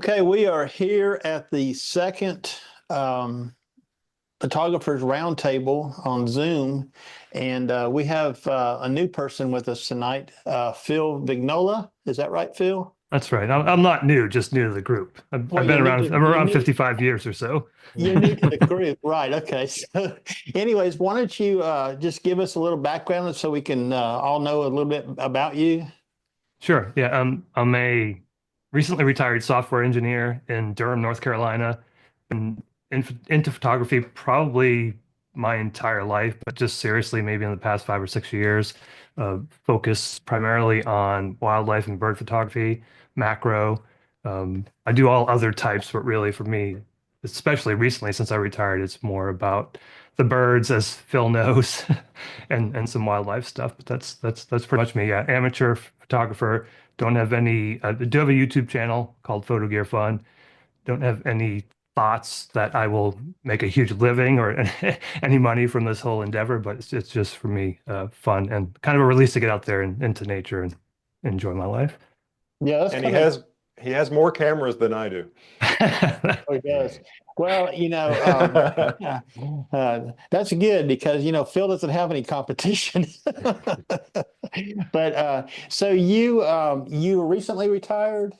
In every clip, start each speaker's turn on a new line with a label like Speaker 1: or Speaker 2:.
Speaker 1: Okay, we are here at the second um, Photographers Roundtable on Zoom, and we have a new person with us tonight, Phil Vignola. Is that right, Phil?
Speaker 2: That's right. I'm not new, just new to the group.
Speaker 1: Well,
Speaker 2: I've been around, I'm around 55 years or so.
Speaker 1: you're new to the group, right? Okay. So, anyways, why don't you just give us a little background so we can all know a little bit about you?
Speaker 2: Sure. Yeah. I'm a recently retired software engineer in Durham, North Carolina. Been into photography probably my entire life, but just seriously, maybe in the past 5 or 6 years, focus primarily on wildlife and bird photography, macro. I do all other types, but really for me, especially recently since I retired, it's more about the birds, as Phil knows, and some wildlife stuff. But that's pretty much me. Yeah, amateur photographer. Don't have any. Do have a YouTube channel called Photo Fun. Don't have any thoughts that I will make a huge living or any money from this whole endeavor. But it's just for me, fun and kind of a release to get out there and into nature and enjoy my life.
Speaker 1: Yeah, that's
Speaker 3: And he
Speaker 1: kind of
Speaker 3: has he has more cameras than I do.
Speaker 1: how it goes. Well, yeah, that's good because Phil doesn't have any competition. But so you recently retired?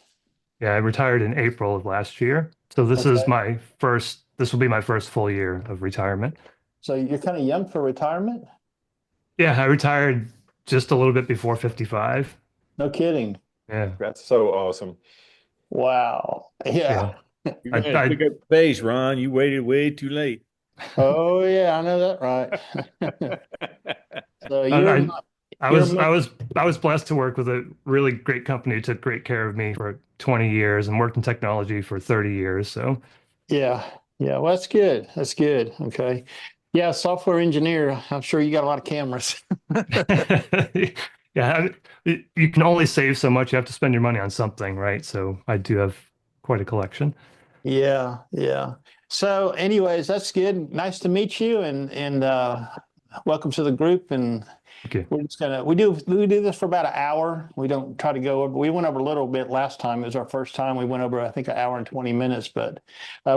Speaker 2: Yeah, I retired in April of last year. So
Speaker 1: Okay.
Speaker 2: this will be my first full year of retirement.
Speaker 1: So you're kind of young for retirement?
Speaker 2: Yeah, I retired just a little bit before 55.
Speaker 1: No kidding.
Speaker 2: Yeah,
Speaker 3: That's so awesome.
Speaker 1: Wow.
Speaker 2: yeah.
Speaker 1: Yeah.
Speaker 4: You're
Speaker 2: I,
Speaker 4: gonna have to
Speaker 2: I,
Speaker 4: pick up the pace, Ron. You waited way too late.
Speaker 1: Oh yeah, I know that right. So
Speaker 2: I,
Speaker 1: you're
Speaker 2: I,
Speaker 1: not
Speaker 2: I
Speaker 1: you're
Speaker 2: was,
Speaker 1: much
Speaker 2: I was, I was blessed to work with a really great company who took great care of me for 20 years and worked in technology for 30 years. So,
Speaker 1: yeah. Yeah, well that's good. That's good. Okay. Yeah, software engineer. I'm sure you got a lot of cameras.
Speaker 2: yeah, you can only save so much. You have to spend your money on something, right? So I do have quite a collection.
Speaker 1: Yeah, yeah. So, anyways, that's good. Nice to meet you, and welcome to the group. And
Speaker 2: Okay.
Speaker 1: we're just gonna we do this for about an hour. We don't try to go over. We went over a little bit last time. It was our first time. We went over I think an hour and 20 minutes, but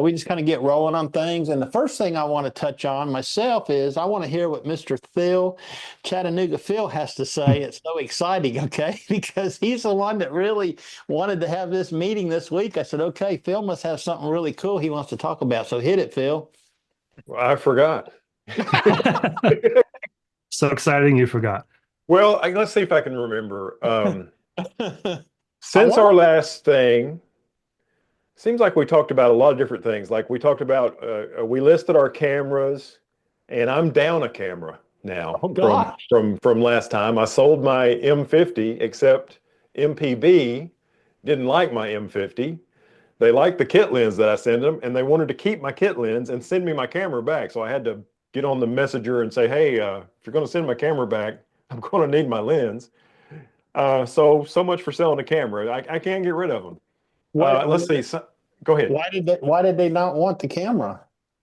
Speaker 1: we just kind of get rolling on things. And the first thing I want to touch on myself is I want to hear what Mr. Phil Chattanooga Phil has to say. It's so exciting, okay? Because he's the one that really wanted to have this meeting this week. I said, okay, Phil must have something really cool he wants to talk about. So hit it, Phil.
Speaker 3: Well, I forgot.
Speaker 2: So exciting you forgot.
Speaker 3: Well, let's see if I can remember.
Speaker 1: I
Speaker 3: Since
Speaker 1: want
Speaker 3: our last thing, seems like we talked about a lot of different things. Like we talked about, we listed our cameras, and I'm down a camera now
Speaker 1: Oh
Speaker 3: from
Speaker 1: gosh.
Speaker 3: from last time. I sold my M50, except MPB didn't like my M50. They liked the kit lens that I sent them, and they wanted to keep my kit lens and send me my camera back. So I had to get on the messenger and say, hey, if you're going to send my camera back, I'm going to need my lens. So much for selling a camera. I can't get rid of them.
Speaker 1: What,
Speaker 3: Let's see. Go ahead.
Speaker 1: why did they not want the camera?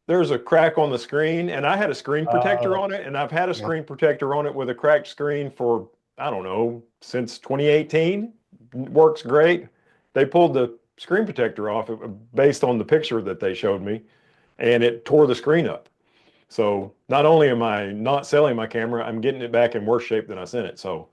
Speaker 3: There's a crack on the screen, and I had a screen protector
Speaker 1: Oh,
Speaker 3: on it, and I've had a
Speaker 1: yeah.
Speaker 3: screen protector on it with a cracked screen for, I don't know, since 2018. Works great. They pulled the screen protector off based on the picture that they showed me, and it tore the screen up. So not only am I not selling my camera, I'm getting it back in worse shape than I sent it. So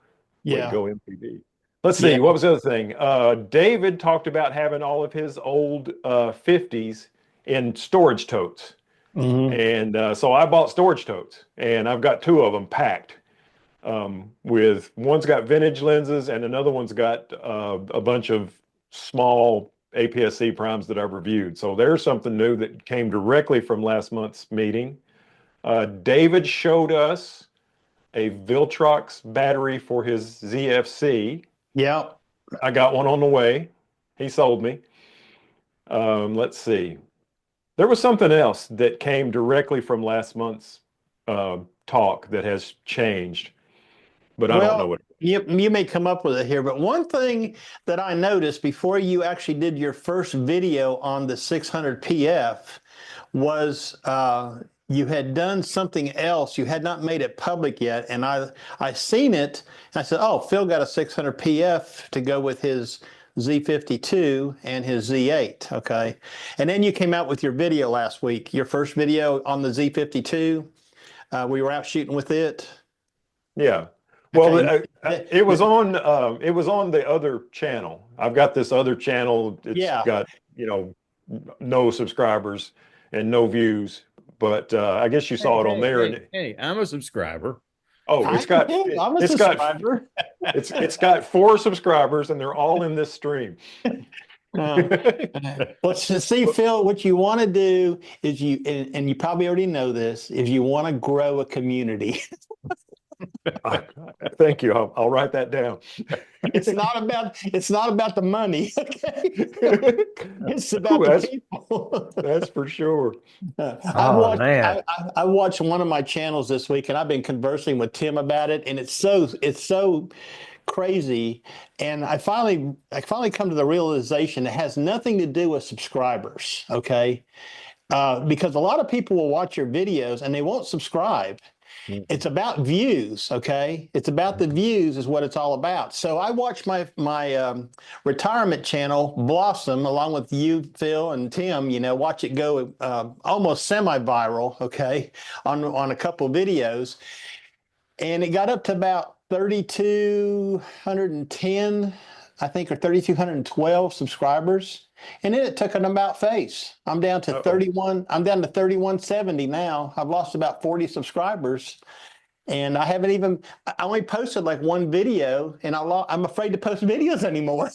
Speaker 3: way to
Speaker 1: Yeah.
Speaker 3: go, MPD. Let's
Speaker 1: Yeah.
Speaker 3: see, what was the other thing? David talked about having all of his old 50s in storage totes.
Speaker 1: Hmm.
Speaker 3: And so I bought storage totes, and I've got two of them packed. With one's got vintage lenses, and another one's got a bunch of small APS-C primes that I've reviewed. So there's something new that came directly from last month's meeting. David showed us a Viltrox battery for his ZFC.
Speaker 1: Yeah.
Speaker 3: I got one on the way. He sold me. Let's see. There was something else that came directly from last month's talk that has changed, but I don't know
Speaker 1: Well,
Speaker 3: what.
Speaker 1: you may come up with it here, but one thing that I noticed before you actually did your first video on the 600 PF was you had done something else. You had not made it public yet, and I seen it. And I said, "Oh, Phil got a 600 PF to go with his Z52 and his Z8. Okay. And then you came out with your video last week, your first video on the Z52. We were out shooting with it.
Speaker 3: Yeah. Well,
Speaker 1: Okay.
Speaker 3: it was on the other channel. I've got this other channel. It's
Speaker 1: Yeah.
Speaker 3: got, you know, no subscribers and no views, but I guess you saw it on there. And
Speaker 4: Hey, I'm a subscriber.
Speaker 3: oh,
Speaker 1: I'm a subscriber.
Speaker 3: it's got 4 subscribers and they're all in this stream.
Speaker 1: Uh, well, see, Phil, what you want to do is and you probably already know this, is you want to grow a community.
Speaker 3: Thank you. I'll write that down.
Speaker 1: It's not about the money, okay? It's about
Speaker 3: Ooh,
Speaker 1: the people.
Speaker 3: that's for sure.
Speaker 2: Oh, man.
Speaker 1: I watched one of my channels this week, and I've been conversing with Tim about it, and it's so crazy. And I finally come to the realization it has nothing to do with subscribers, okay? Because a lot of people will watch your videos and they won't subscribe. It's about views, okay? It's about the views is what it's all about. So I watched my retirement channel blossom along with you, Phil, and Tim. You know, watch it go almost semi-viral, okay, on a couple of videos, and it got up to about 3,210, I think, or 3,212 subscribers. And then it took an about face. I'm down to 31. I'm down to 3,170 now. I've lost about 40 subscribers. And I haven't even, I only posted like one video, and I'm afraid to post videos anymore.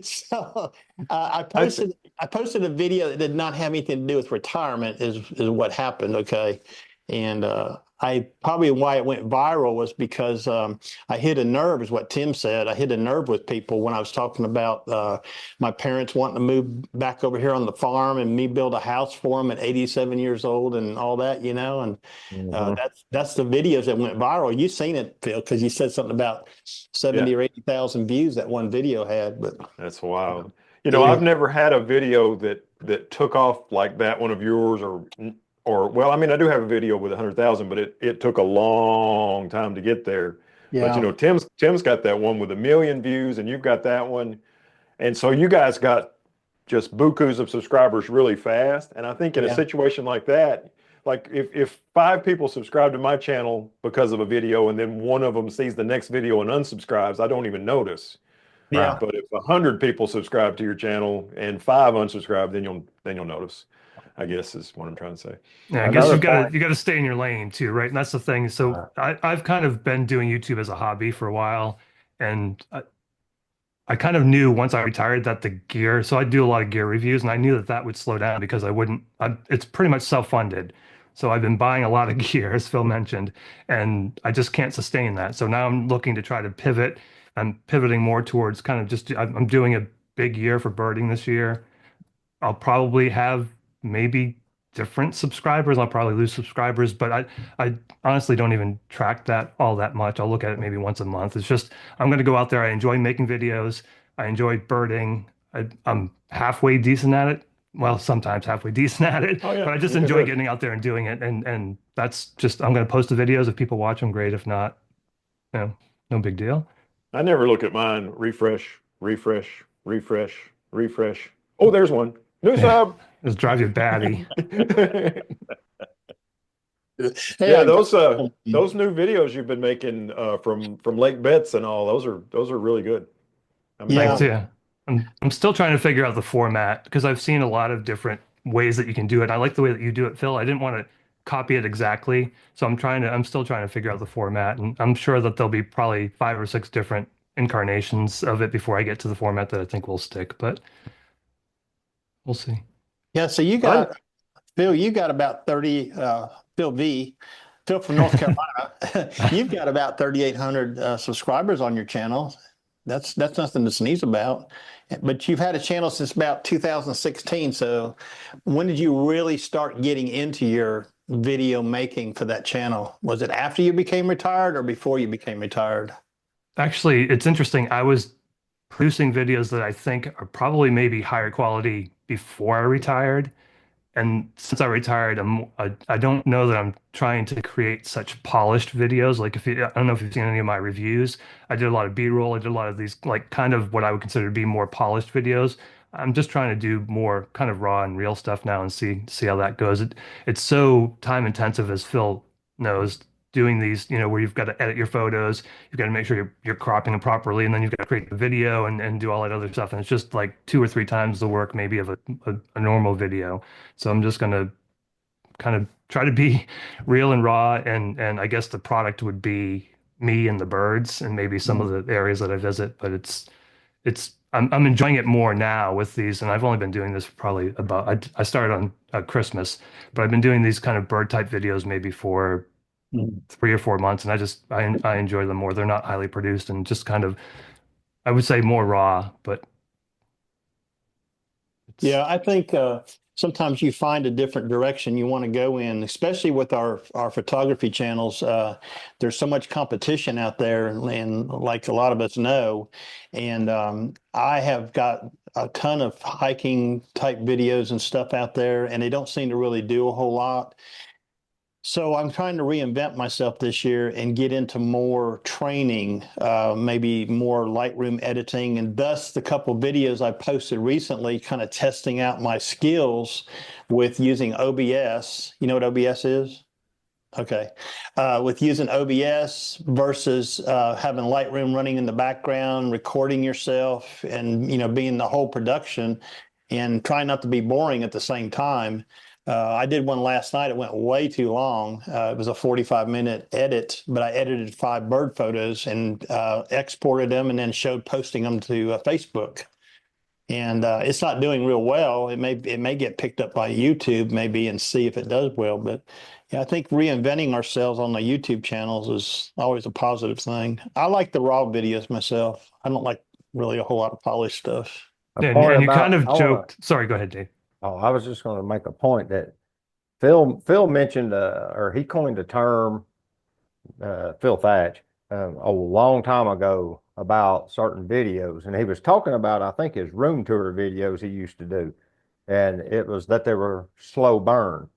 Speaker 1: So I posted a video that did not have anything to do with retirement is what happened. Okay. And I probably why it went viral was because I hit a nerve, is what Tim said. I hit a nerve with people when I was talking about my parents wanting to move back over here on the farm and me build a house for them at 87 years old and all that, you know. And that's the videos that went viral. You've seen it, Phil, because you said something about 70 or 80,000 views that one video had. But
Speaker 3: that's wild. You know, I've never had a video that took off like that one of yours, or well, I mean, I do have a video with 100,000, but it took a long time to get there.
Speaker 1: yeah.
Speaker 3: But you know, Tim's got that one with 1 million views, and you've got that one, and so you guys got just bukus of subscribers really fast. And I think in a situation like that, like if 5 people subscribe to my channel because of a video, and then one of them sees the next video and unsubscribes, I don't even notice.
Speaker 1: Yeah.
Speaker 3: But if 100 people subscribe to your channel and 5 unsubscribe, then you'll notice, I guess is what I'm trying to say.
Speaker 2: Yeah, I guess you got to stay in your lane too, right? And that's the thing. So I've kind of been doing YouTube as a hobby for a while, and I kind of knew once I retired that the gear. So I do a lot of gear reviews, and I knew that would slow down because it's pretty much self-funded. So I've been buying a lot of gear, as Phil mentioned, and I just can't sustain that. So now I'm looking to try to pivot. I'm pivoting more towards kind of I'm doing a big year for birding this year. I'll probably have maybe different subscribers. I'll probably lose subscribers, but I honestly don't even track that all that much. I'll look at it maybe once a month. It's just I'm going to go out there. I enjoy making videos. I enjoy birding. I'm halfway decent at it. Well, sometimes halfway decent at it, but I just enjoy getting out there and doing it. And that's just I'm going to post the videos. If people watch them, great. If not, no big deal.
Speaker 3: I never look at mine. Refresh, refresh, refresh, refresh. Oh, there's one. New sub.
Speaker 2: Just drive you batty.
Speaker 3: Yeah, those new videos you've been making from Lake Betts and all, those are really good. I mean,
Speaker 2: Thanks, yeah. I'm still trying to figure out the format because I've seen a lot of different ways that you can do it. I like the way that you do it, Phil. I didn't want to copy it exactly, so I'm still trying to figure out the format, and I'm sure that there'll be probably 5 or 6 different incarnations of it before I get to the format that I think will stick, but we'll see.
Speaker 1: Yeah, so Phil, you got about 30, Phil from North Carolina, you've got about 3,800 subscribers on your channel. That's nothing to sneeze about. But you've had a channel since about 2016. So when did you really start getting into your video making for that channel? Was it after you became retired or before you became retired?
Speaker 2: Actually, it's interesting. I was producing videos that I think are probably maybe higher quality before I retired. And since I retired, I don't know that I'm trying to create such polished videos. Like if you, I don't know if you've seen any of my reviews. I did a lot of B-roll. I did a lot of these like kind of what I would consider to be more polished videos. I'm just trying to do more kind of raw and real stuff now and see how that goes. It's so time intensive, as Phil knows, doing these, where you've got to edit your photos, you've got to make sure you're cropping them properly, and then you've got to create the video and do all that other stuff. And it's just like two or three times the work maybe of a normal video. So I'm just gonna kind of try to be real and raw, and I guess the product would be me and the birds and maybe some of the areas that I visit. But I'm enjoying it more now with these, and I've only been doing this for probably about I started on Christmas, but I've been doing these kind of bird type videos maybe for
Speaker 1: Mhm.
Speaker 2: 3 or 4 months, and I enjoy them more. They're not highly produced and just kind of, I would say, more raw, but it's
Speaker 1: Yeah, I think sometimes you find a different direction you want to go in, especially with our photography channels. There's so much competition out there, and like a lot of us know, and I have got a ton of hiking type videos and stuff out there, and they don't seem to really do a whole lot. So I'm trying to reinvent myself this year and get into more training, maybe more Lightroom editing, and thus the couple videos I posted recently, kind of testing out my skills with using OBS. You know what OBS is? Okay. With using OBS versus having Lightroom running in the background, recording yourself, and being the whole production, and trying not to be boring at the same time. I did one last night. It went way too long. It was a 45-minute edit, but I edited 5 bird photos and exported them, and then showed posting them to Facebook. And it's not doing real well. It may get picked up by YouTube maybe and see if it does well. But yeah, I think reinventing ourselves on the YouTube channels is always a positive thing. I like the raw videos myself. I don't like really a whole lot of polished stuff.
Speaker 5: A
Speaker 2: and
Speaker 5: point
Speaker 2: you kind
Speaker 5: about
Speaker 2: of
Speaker 5: I want to.
Speaker 2: joked. Sorry, go ahead, Dave.
Speaker 5: Oh, I was just going to make a point that Phil mentioned, or he coined a term, Phil Thatch, a long time ago about certain videos, and he was talking about, I think, his room tour videos he used to do, and it was that they were slow burn.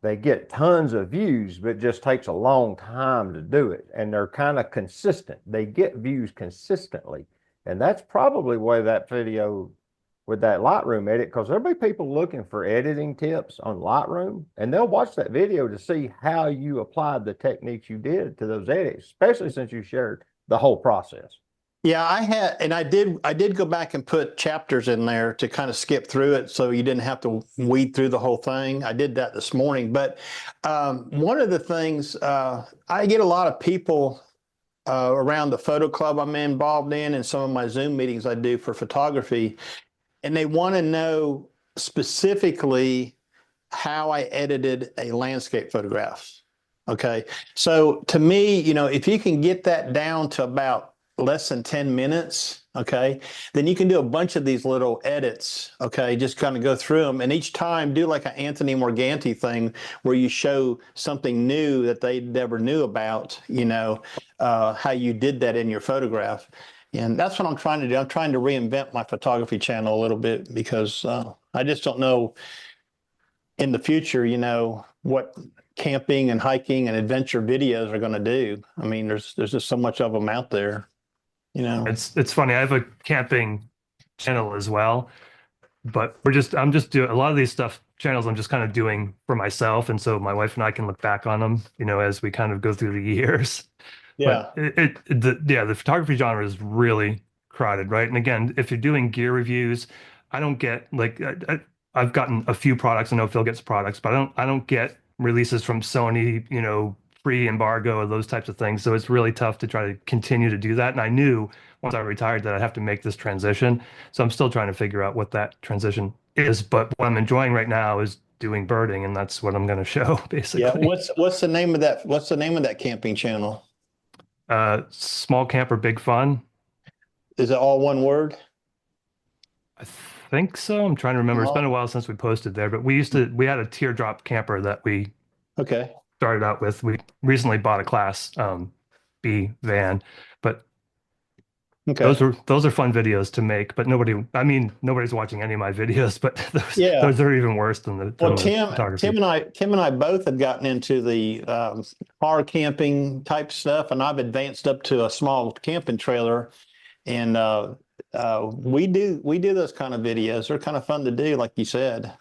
Speaker 5: They get tons of views, but it just takes a long time to do it. And they're kind of consistent. They get views consistently. And that's probably why that video with that Lightroom edit, because there'll be people looking for editing tips on Lightroom, and they'll watch that video to see how you applied the techniques you did to those edits, especially since you shared the whole process.
Speaker 1: Yeah, I did go back and put chapters in there to kind of skip through it so you didn't have to weed through the whole thing. I did that this morning. But one of the things I get a lot of people around the photo club I'm involved in and some of my Zoom meetings I do for photography, and they want to know specifically how I edited a landscape photograph. Okay. So to me, if you can get that down to about less than 10 minutes, okay, then you can do a bunch of these little edits, okay, just kind of go through them. And each time do like an Anthony Morganti thing where you show something new that they never knew about, how you did that in your photograph. And that's what I'm trying to do. I'm trying to reinvent my photography channel a little bit because I just don't know in the future, what camping and hiking and adventure videos are going to do. I mean, there's just so much of them out there, you know.
Speaker 2: It's funny. I have a camping channel as well, but I'm just doing a lot of these stuff channels. I'm just kind of doing for myself, and so my wife and I can look back on them, as we kind of go through the years.
Speaker 1: Yeah.
Speaker 2: But the photography genre is really crowded, right? And again, if you're doing gear reviews, I don't get like I've gotten a few products. I know Phil gets products, but I don't get releases from Sony, pre-embargo or those types of things. So it's really tough to try to continue to do that. And I knew once I retired that I'd have to make this transition. So I'm still trying to figure out what that transition is. But what I'm enjoying right now is doing birding, and that's what I'm going to show
Speaker 1: Yeah.
Speaker 2: basically.
Speaker 1: What's the name of that? What's the name of that camping channel?
Speaker 2: Small camper, big fun.
Speaker 1: Is it all one word?
Speaker 2: I think so. I'm trying to remember. It's been a
Speaker 1: Oh,
Speaker 2: while since we posted there, but we had a teardrop camper that we
Speaker 1: okay.
Speaker 2: started out with. We recently bought a class B van, but
Speaker 1: Okay.
Speaker 2: those are fun videos to make, but nobody's watching any of my videos, but
Speaker 1: Yeah.
Speaker 2: those are even worse than
Speaker 1: Well,
Speaker 2: the
Speaker 1: Tim,
Speaker 2: photography.
Speaker 1: Tim and I both have gotten into the car camping type stuff, and I've advanced up to a small camping trailer, and we do those kind of videos. They're kind of fun to do, like you said.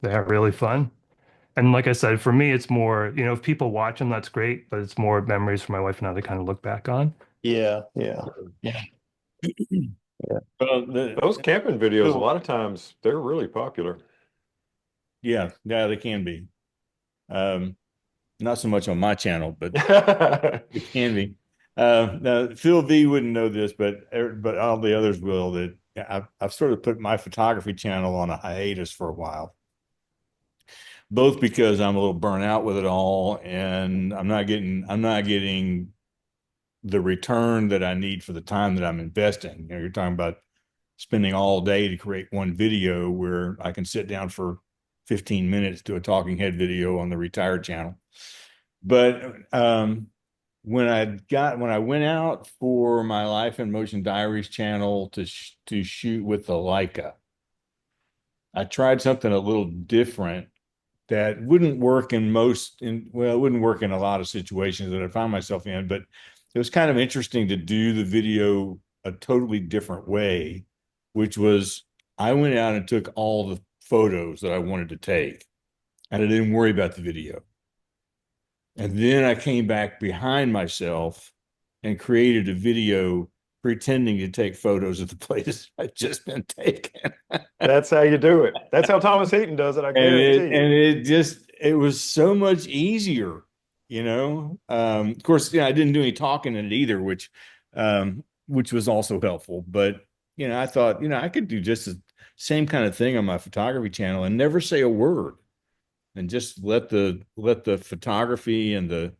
Speaker 2: They're really fun. And like I said, for me, it's more, if people watch them, that's great, but it's more memories for my wife and I to kind of look back on.
Speaker 1: Yeah, yeah, yeah.
Speaker 4: Well,
Speaker 3: Those camping videos, a lot of times, they're really popular.
Speaker 4: yeah, they can be. Not so much on my channel, but
Speaker 3: That's
Speaker 4: it can be. Now, Phil V wouldn't know this, but all the others will. That I've sort of put my photography channel on a hiatus for a while, both because I'm a little burnt out with it all, and I'm not getting the return that I need for the time that I'm investing. You're talking about spending all day to create one video where I can sit down for 15 minutes, do a talking head video on the retired channel. But when I went out for my Life in Motion Diaries channel to shoot with the Leica, I tried something a little different that wouldn't work it wouldn't work in a lot of situations that I found myself in, but it was kind of interesting to do the video a totally different way, which was I went out and took all the photos that I wanted to take, and I didn't worry about the video. And then I came back behind myself and created a video pretending to take photos of the places I'd just been taken.
Speaker 3: how you do it. That's how Thomas Heaton does it, I guarantee you.
Speaker 4: It was so much easier. Of course, I didn't do any talking in it either, which was also helpful. But I thought, I could do just the same kind of thing on my photography channel and never say a word, and just let the photography and the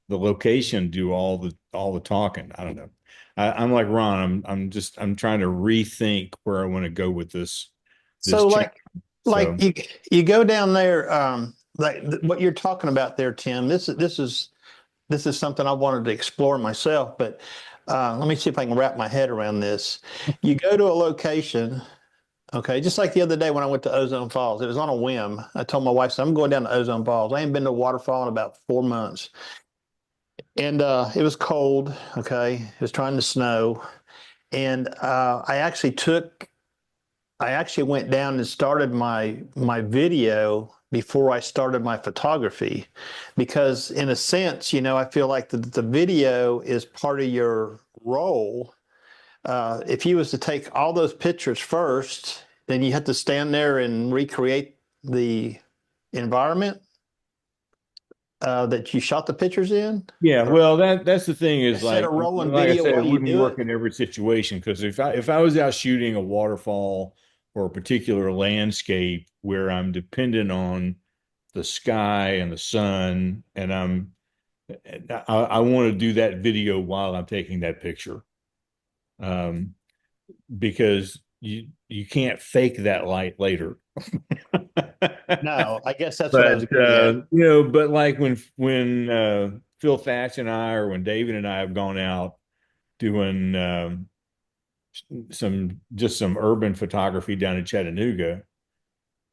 Speaker 4: location do all the talking. I don't know. I'm like Ron. I'm trying to rethink where I want to go with this
Speaker 1: So
Speaker 4: channel.
Speaker 1: like
Speaker 4: So
Speaker 1: you go down there, like what you're talking about there, Tim. This is something I wanted to explore myself, but let me see if I can wrap my head around this. You go to a location, okay, just like the other day when I went to Ozone Falls. It was on a whim. I told my wife, so I'm going down to Ozone Falls. I ain't been to a waterfall in about 4 months. And it was cold, okay. It was trying to snow. And I actually went down and started my video before I started my photography, because in a sense, I feel like the video is part of your role. If you was to take all those pictures first, then you have to stand there and recreate the environment that you shot the pictures in.
Speaker 4: yeah, well, that's the thing is
Speaker 1: Instead of rolling
Speaker 4: like I
Speaker 1: video
Speaker 4: said, it
Speaker 1: while you
Speaker 4: wouldn't
Speaker 1: do
Speaker 4: work
Speaker 1: it.
Speaker 4: in every situation, because if I was out shooting a waterfall or a particular landscape where I'm dependent on the sky and the sun, and I want to do that video while I'm taking that picture, um, because you can't fake that light later.
Speaker 1: No, I guess that's what I was
Speaker 4: But
Speaker 1: getting at.
Speaker 4: but like when Phil Thatch and I, or when David and I have gone out doing some urban photography down in Chattanooga,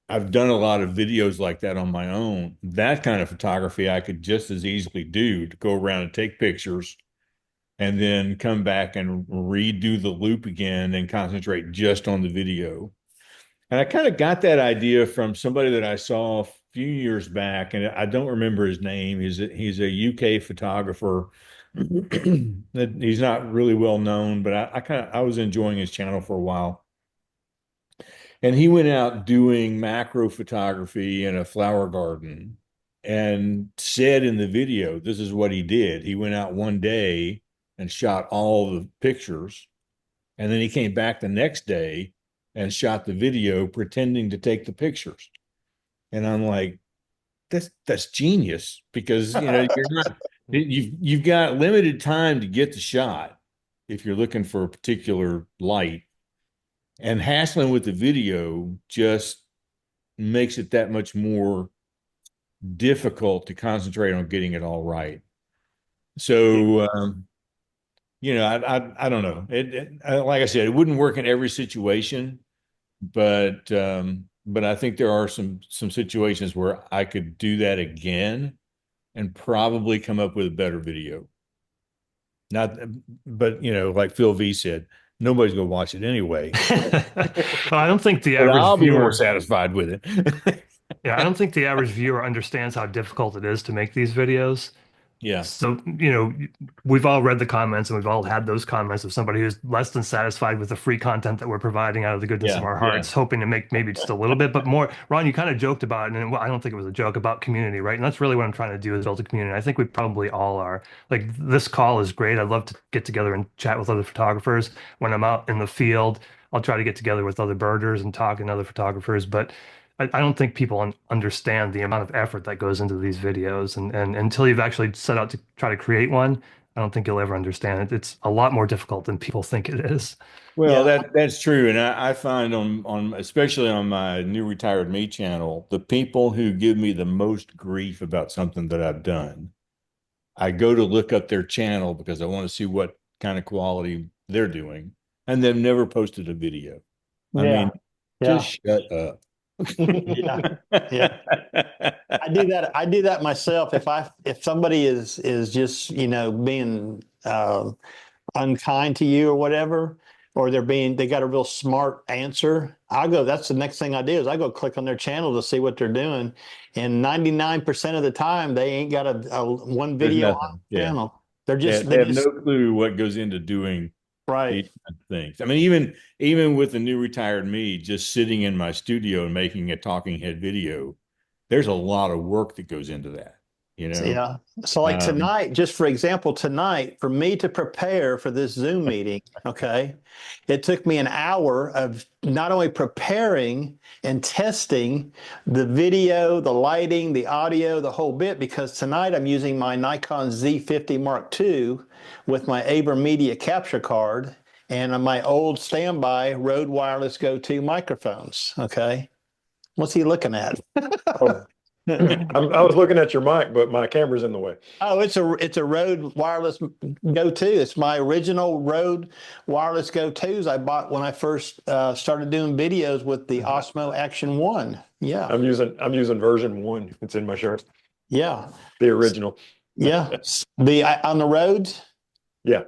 Speaker 4: I've done a lot of videos like that on my own. That kind of photography I could just as easily do, to go around and take pictures and then come back and redo the loop again and concentrate just on the video. And I kind of got that idea from somebody that I saw a few years back, and I don't remember his name. He's a UK photographer. He's not really well known, but I was enjoying his channel for a while. And he went out doing macro photography in a flower garden, and said in the video, this is what he did. He went out one day and shot all the pictures, and then he came back the next day and shot the video pretending to take the pictures. And I'm like, that's genius, because you've got limited time to get the shot if you're looking for a particular light, and hassling with the video just makes it that much more difficult to concentrate on getting it all right. So I don't know. Like I said, it wouldn't work in every situation, but I think there are some situations where I could do that again and probably come up with a better video. Not, but like Phil V said, nobody's gonna watch it anyway.
Speaker 2: Well, I don't think the
Speaker 4: But
Speaker 2: average
Speaker 4: I'll be more
Speaker 2: viewer,
Speaker 4: satisfied with it.
Speaker 2: yeah, I don't think the average viewer understands how difficult it is to make these videos.
Speaker 4: Yeah,
Speaker 2: So, we've all read the comments and we've all had those comments of somebody who's less than satisfied with the free content that we're providing out of the goodness of
Speaker 4: yeah,
Speaker 2: our
Speaker 4: yeah,
Speaker 2: hearts, hoping to make maybe just a little bit, but more. Ron, you kind of joked about it, and I don't think it was a joke about community, right? And that's really what I'm trying to do is build a community. I think we probably all are. Like this call is great. I'd love to get together and chat with other photographers. When I'm out in the field, I'll try to get together with other birders and talk and other photographers, but I don't think people understand the amount of effort that goes into these videos. And until you've actually set out to try to create one, I don't think you'll ever understand it. It's a lot more difficult than people think it is.
Speaker 4: Well,
Speaker 1: Yeah.
Speaker 4: that's true, and I find on especially on my new retired me channel, the people who give me the most grief about something that I've done, I go to look up their channel because I want to see what kind of quality they're doing, and they've never posted a video. I
Speaker 1: Yeah.
Speaker 4: mean,
Speaker 1: Yeah.
Speaker 4: just shut up.
Speaker 1: Yeah. Yeah. I do that myself. If somebody is just, being unkind to you or whatever, or they got a real smart answer, that's the next thing I do is I go click on their channel to see what they're doing. And 99% of the time they ain't got a one
Speaker 4: There's
Speaker 1: video on
Speaker 4: nothing.
Speaker 1: the
Speaker 4: Yeah.
Speaker 1: channel. They're
Speaker 4: They,
Speaker 1: just,
Speaker 4: they have no clue what goes into doing
Speaker 1: right.
Speaker 4: these kinds of things. I mean, even with the new retired me, just sitting in my studio and making a talking head video, there's a lot of work that goes into that, you
Speaker 1: So,
Speaker 4: know.
Speaker 1: yeah. So like
Speaker 4: Um,
Speaker 1: tonight, just for example, tonight, for me to prepare for this Zoom meeting, okay, it took me an hour of not only preparing and testing the video, the lighting, the audio, the whole bit, because tonight I'm using my Nikon Z50 Mark II with my AverMedia capture card and my old standby Rode Wireless Go 2 microphones, okay? What's he looking at?
Speaker 3: Oh, I was looking at your mic, but my camera's in the way.
Speaker 1: Oh, it's a Rode wireless Go 2. It's my original Rode wireless Go 2s I bought when I first started doing videos with the Osmo Action 1. Yeah,
Speaker 3: I'm using version 1. It's in my shirt.
Speaker 1: yeah,
Speaker 3: The original.
Speaker 1: yeah. On the roads.
Speaker 3: Yeah.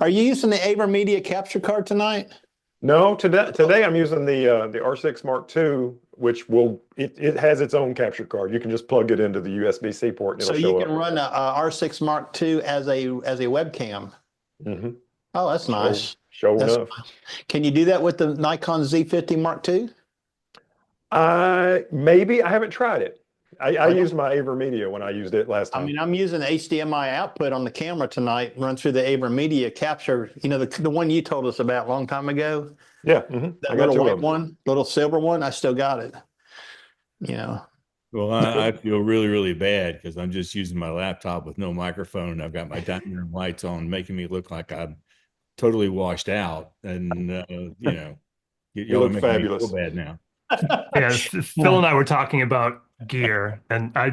Speaker 1: Are you using the AverMedia capture card tonight?
Speaker 3: No, today I'm using the R6 Mark II, which it has its own capture card. You can just plug it into the USB-C port and
Speaker 1: So
Speaker 3: it'll
Speaker 1: you
Speaker 3: show
Speaker 1: can
Speaker 3: up.
Speaker 1: run a R6 Mark II as a webcam.
Speaker 3: Hmm.
Speaker 1: Oh, that's nice.
Speaker 3: Show
Speaker 1: That's
Speaker 3: enough.
Speaker 1: Can you do that with the Nikon Z50 Mark II?
Speaker 3: Maybe I haven't tried it. I
Speaker 1: I don't
Speaker 3: used my AverMedia when I used it last
Speaker 1: I
Speaker 3: time.
Speaker 1: mean, I'm using HDMI output on the camera tonight, run through the AverMedia capture, the one you told us about a long time ago,
Speaker 3: Yeah,
Speaker 1: that
Speaker 3: I got
Speaker 1: little
Speaker 3: two
Speaker 1: white
Speaker 3: of them.
Speaker 1: one, little silver one, I still got it. You know,
Speaker 4: well, I feel really, really bad because I'm just using my laptop with no microphone. I've got my dining room lights on, making me look like I'm totally washed out. And
Speaker 3: You
Speaker 4: y'all are
Speaker 3: look
Speaker 4: making me feel
Speaker 3: fabulous.
Speaker 4: bad now.
Speaker 2: Yeah, Phil and I were talking about gear, and I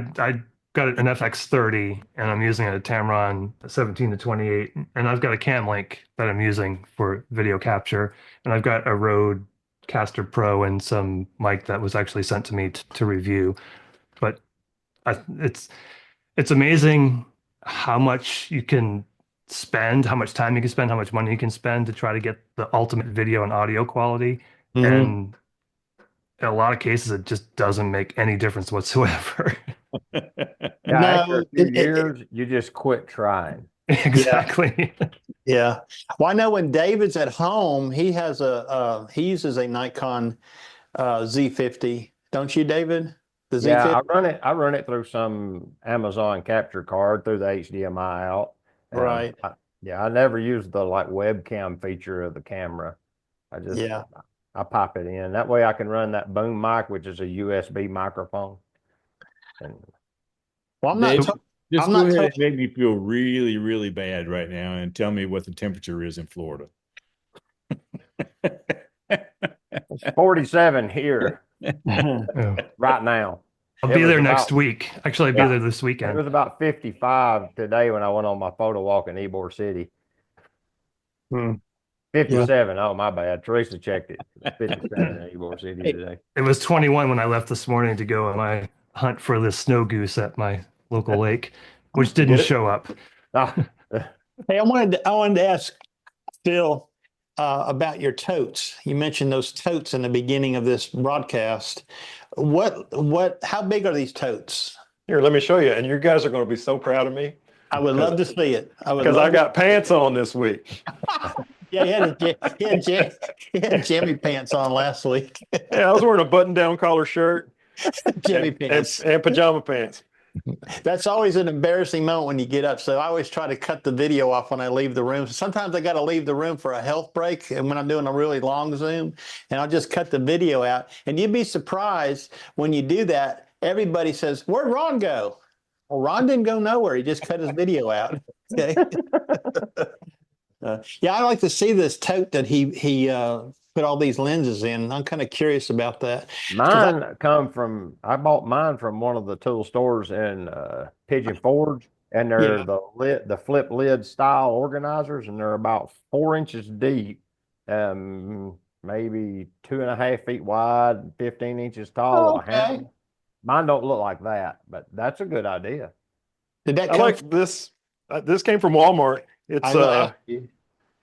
Speaker 2: got an FX30, and I'm using a Tamron 17 to 28, and I've got a cam link that I'm using for video capture, and I've got a Rode Caster Pro and some mic that was actually sent to me to review. But it's amazing how much you can spend, how much time you can spend, how much money you can spend to try to get the ultimate video and audio quality.
Speaker 1: Mhm.
Speaker 2: And in a lot of cases, it just doesn't make any difference whatsoever.
Speaker 5: Yeah, after
Speaker 1: No,
Speaker 5: a few years, you just quit trying.
Speaker 1: yeah,
Speaker 2: Exactly.
Speaker 1: yeah. Well, I know when David's at home, he uses a Nikon Z50, don't you, David? The
Speaker 5: Yeah,
Speaker 1: Z50,
Speaker 5: I run it through some Amazon capture card through the HDMI out.
Speaker 1: right?
Speaker 5: Yeah, I never use the like webcam feature of the camera. I just
Speaker 1: Yeah.
Speaker 5: I pop it in. That way I can run that boom mic, which is a USB microphone. And
Speaker 1: Well, I'm not.
Speaker 4: Dave,
Speaker 1: To-
Speaker 4: just
Speaker 1: I'm
Speaker 4: go
Speaker 1: not.
Speaker 4: ahead
Speaker 1: To-
Speaker 4: and make me feel really, really bad right now and tell me what the temperature is in Florida.
Speaker 5: it's 47 here
Speaker 2: Oh.
Speaker 5: right now.
Speaker 2: I'll
Speaker 5: It
Speaker 2: be
Speaker 5: was
Speaker 2: there next
Speaker 5: about
Speaker 2: week. Actually, I'll be
Speaker 5: yeah,
Speaker 2: there this
Speaker 5: it
Speaker 2: weekend.
Speaker 5: was about 55 today when I went on my photo walk in Ybor City.
Speaker 1: Hmm.
Speaker 5: 57. Oh, my bad. Teresa checked it. 57 in Ybor City
Speaker 1: Hey.
Speaker 5: today.
Speaker 2: It was 21 when I left this morning to go on my hunt for the snow goose at my local lake, which didn't
Speaker 3: Get it?
Speaker 2: show up.
Speaker 5: Ah,
Speaker 1: Hey, I wanted to ask Phil about your totes. You mentioned those totes in the beginning of this broadcast. How big are these totes?
Speaker 3: Here, let me show you. And you guys are going to be so proud of me
Speaker 1: I would love to see it. I would
Speaker 3: because I
Speaker 1: love to.
Speaker 3: got pants on this week.
Speaker 1: Yeah, he had jammy pants on last week.
Speaker 3: Yeah, I was wearing a button-down collar shirt
Speaker 1: Jammy
Speaker 3: and,
Speaker 1: pants.
Speaker 3: and pajama pants.
Speaker 1: That's always an embarrassing moment when you get up. So I always try to cut the video off when I leave the room. Sometimes I got to leave the room for a health break, and when I'm doing a really long Zoom, and I'll just cut the video out. And you'd be surprised when you do that. Everybody says, "Where'd Ron go?" Well, Ron didn't go nowhere. He just cut his video out. Okay. Yeah, I like to see this tote that he put all these lenses in. I'm kind of curious about that.
Speaker 5: I bought mine from one of the tool stores in Pigeon Forge, and they're
Speaker 1: Yeah.
Speaker 5: the flip lid style organizers, and they're about 4 inches deep, maybe 2.5 feet wide, 15 inches tall with a
Speaker 1: Okay.
Speaker 5: handle. Mine don't look like that, but that's a good idea.
Speaker 1: Did that
Speaker 3: I
Speaker 1: come?
Speaker 3: like this. This came from Walmart.
Speaker 1: I know.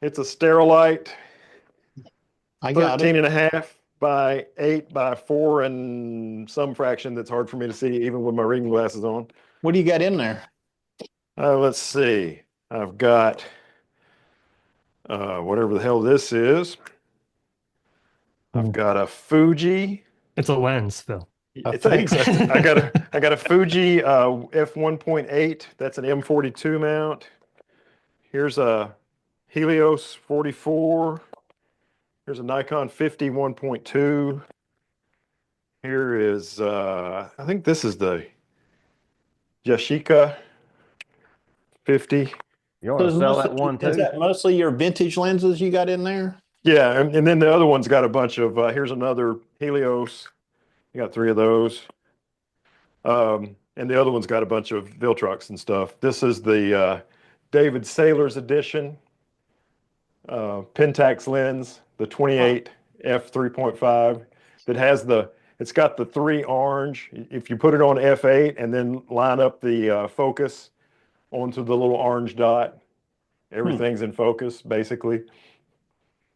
Speaker 3: It's a Sterilite
Speaker 1: I got
Speaker 3: 13
Speaker 1: it.
Speaker 3: and a half by 8 by 4 and some fraction that's hard for me to see even with my reading glasses on.
Speaker 1: What do you got in there?
Speaker 3: Let's see. I've got whatever the hell this is. I've got a Fuji.
Speaker 2: It's a lens, Phil.
Speaker 3: Thanks. I got a Fuji f1.8. That's an M42 mount. Here's a Helios 44. Here's a Nikon 50 1.2. Here is I think this is the Yashica 50.
Speaker 5: You want to sell that one
Speaker 1: Is
Speaker 5: too?
Speaker 1: that mostly your vintage lenses you got in there?
Speaker 3: Yeah, and then the other one's got a bunch of here's another Helios. You got 3 of those. And the other one's got a bunch of Viltrox and stuff. This is the David Sailor's edition Pentax lens, the 28 f3.5 that has it's got the 3 orange. If you put it on f8 and then line up the focus onto the little orange dot, everything's in focus basically.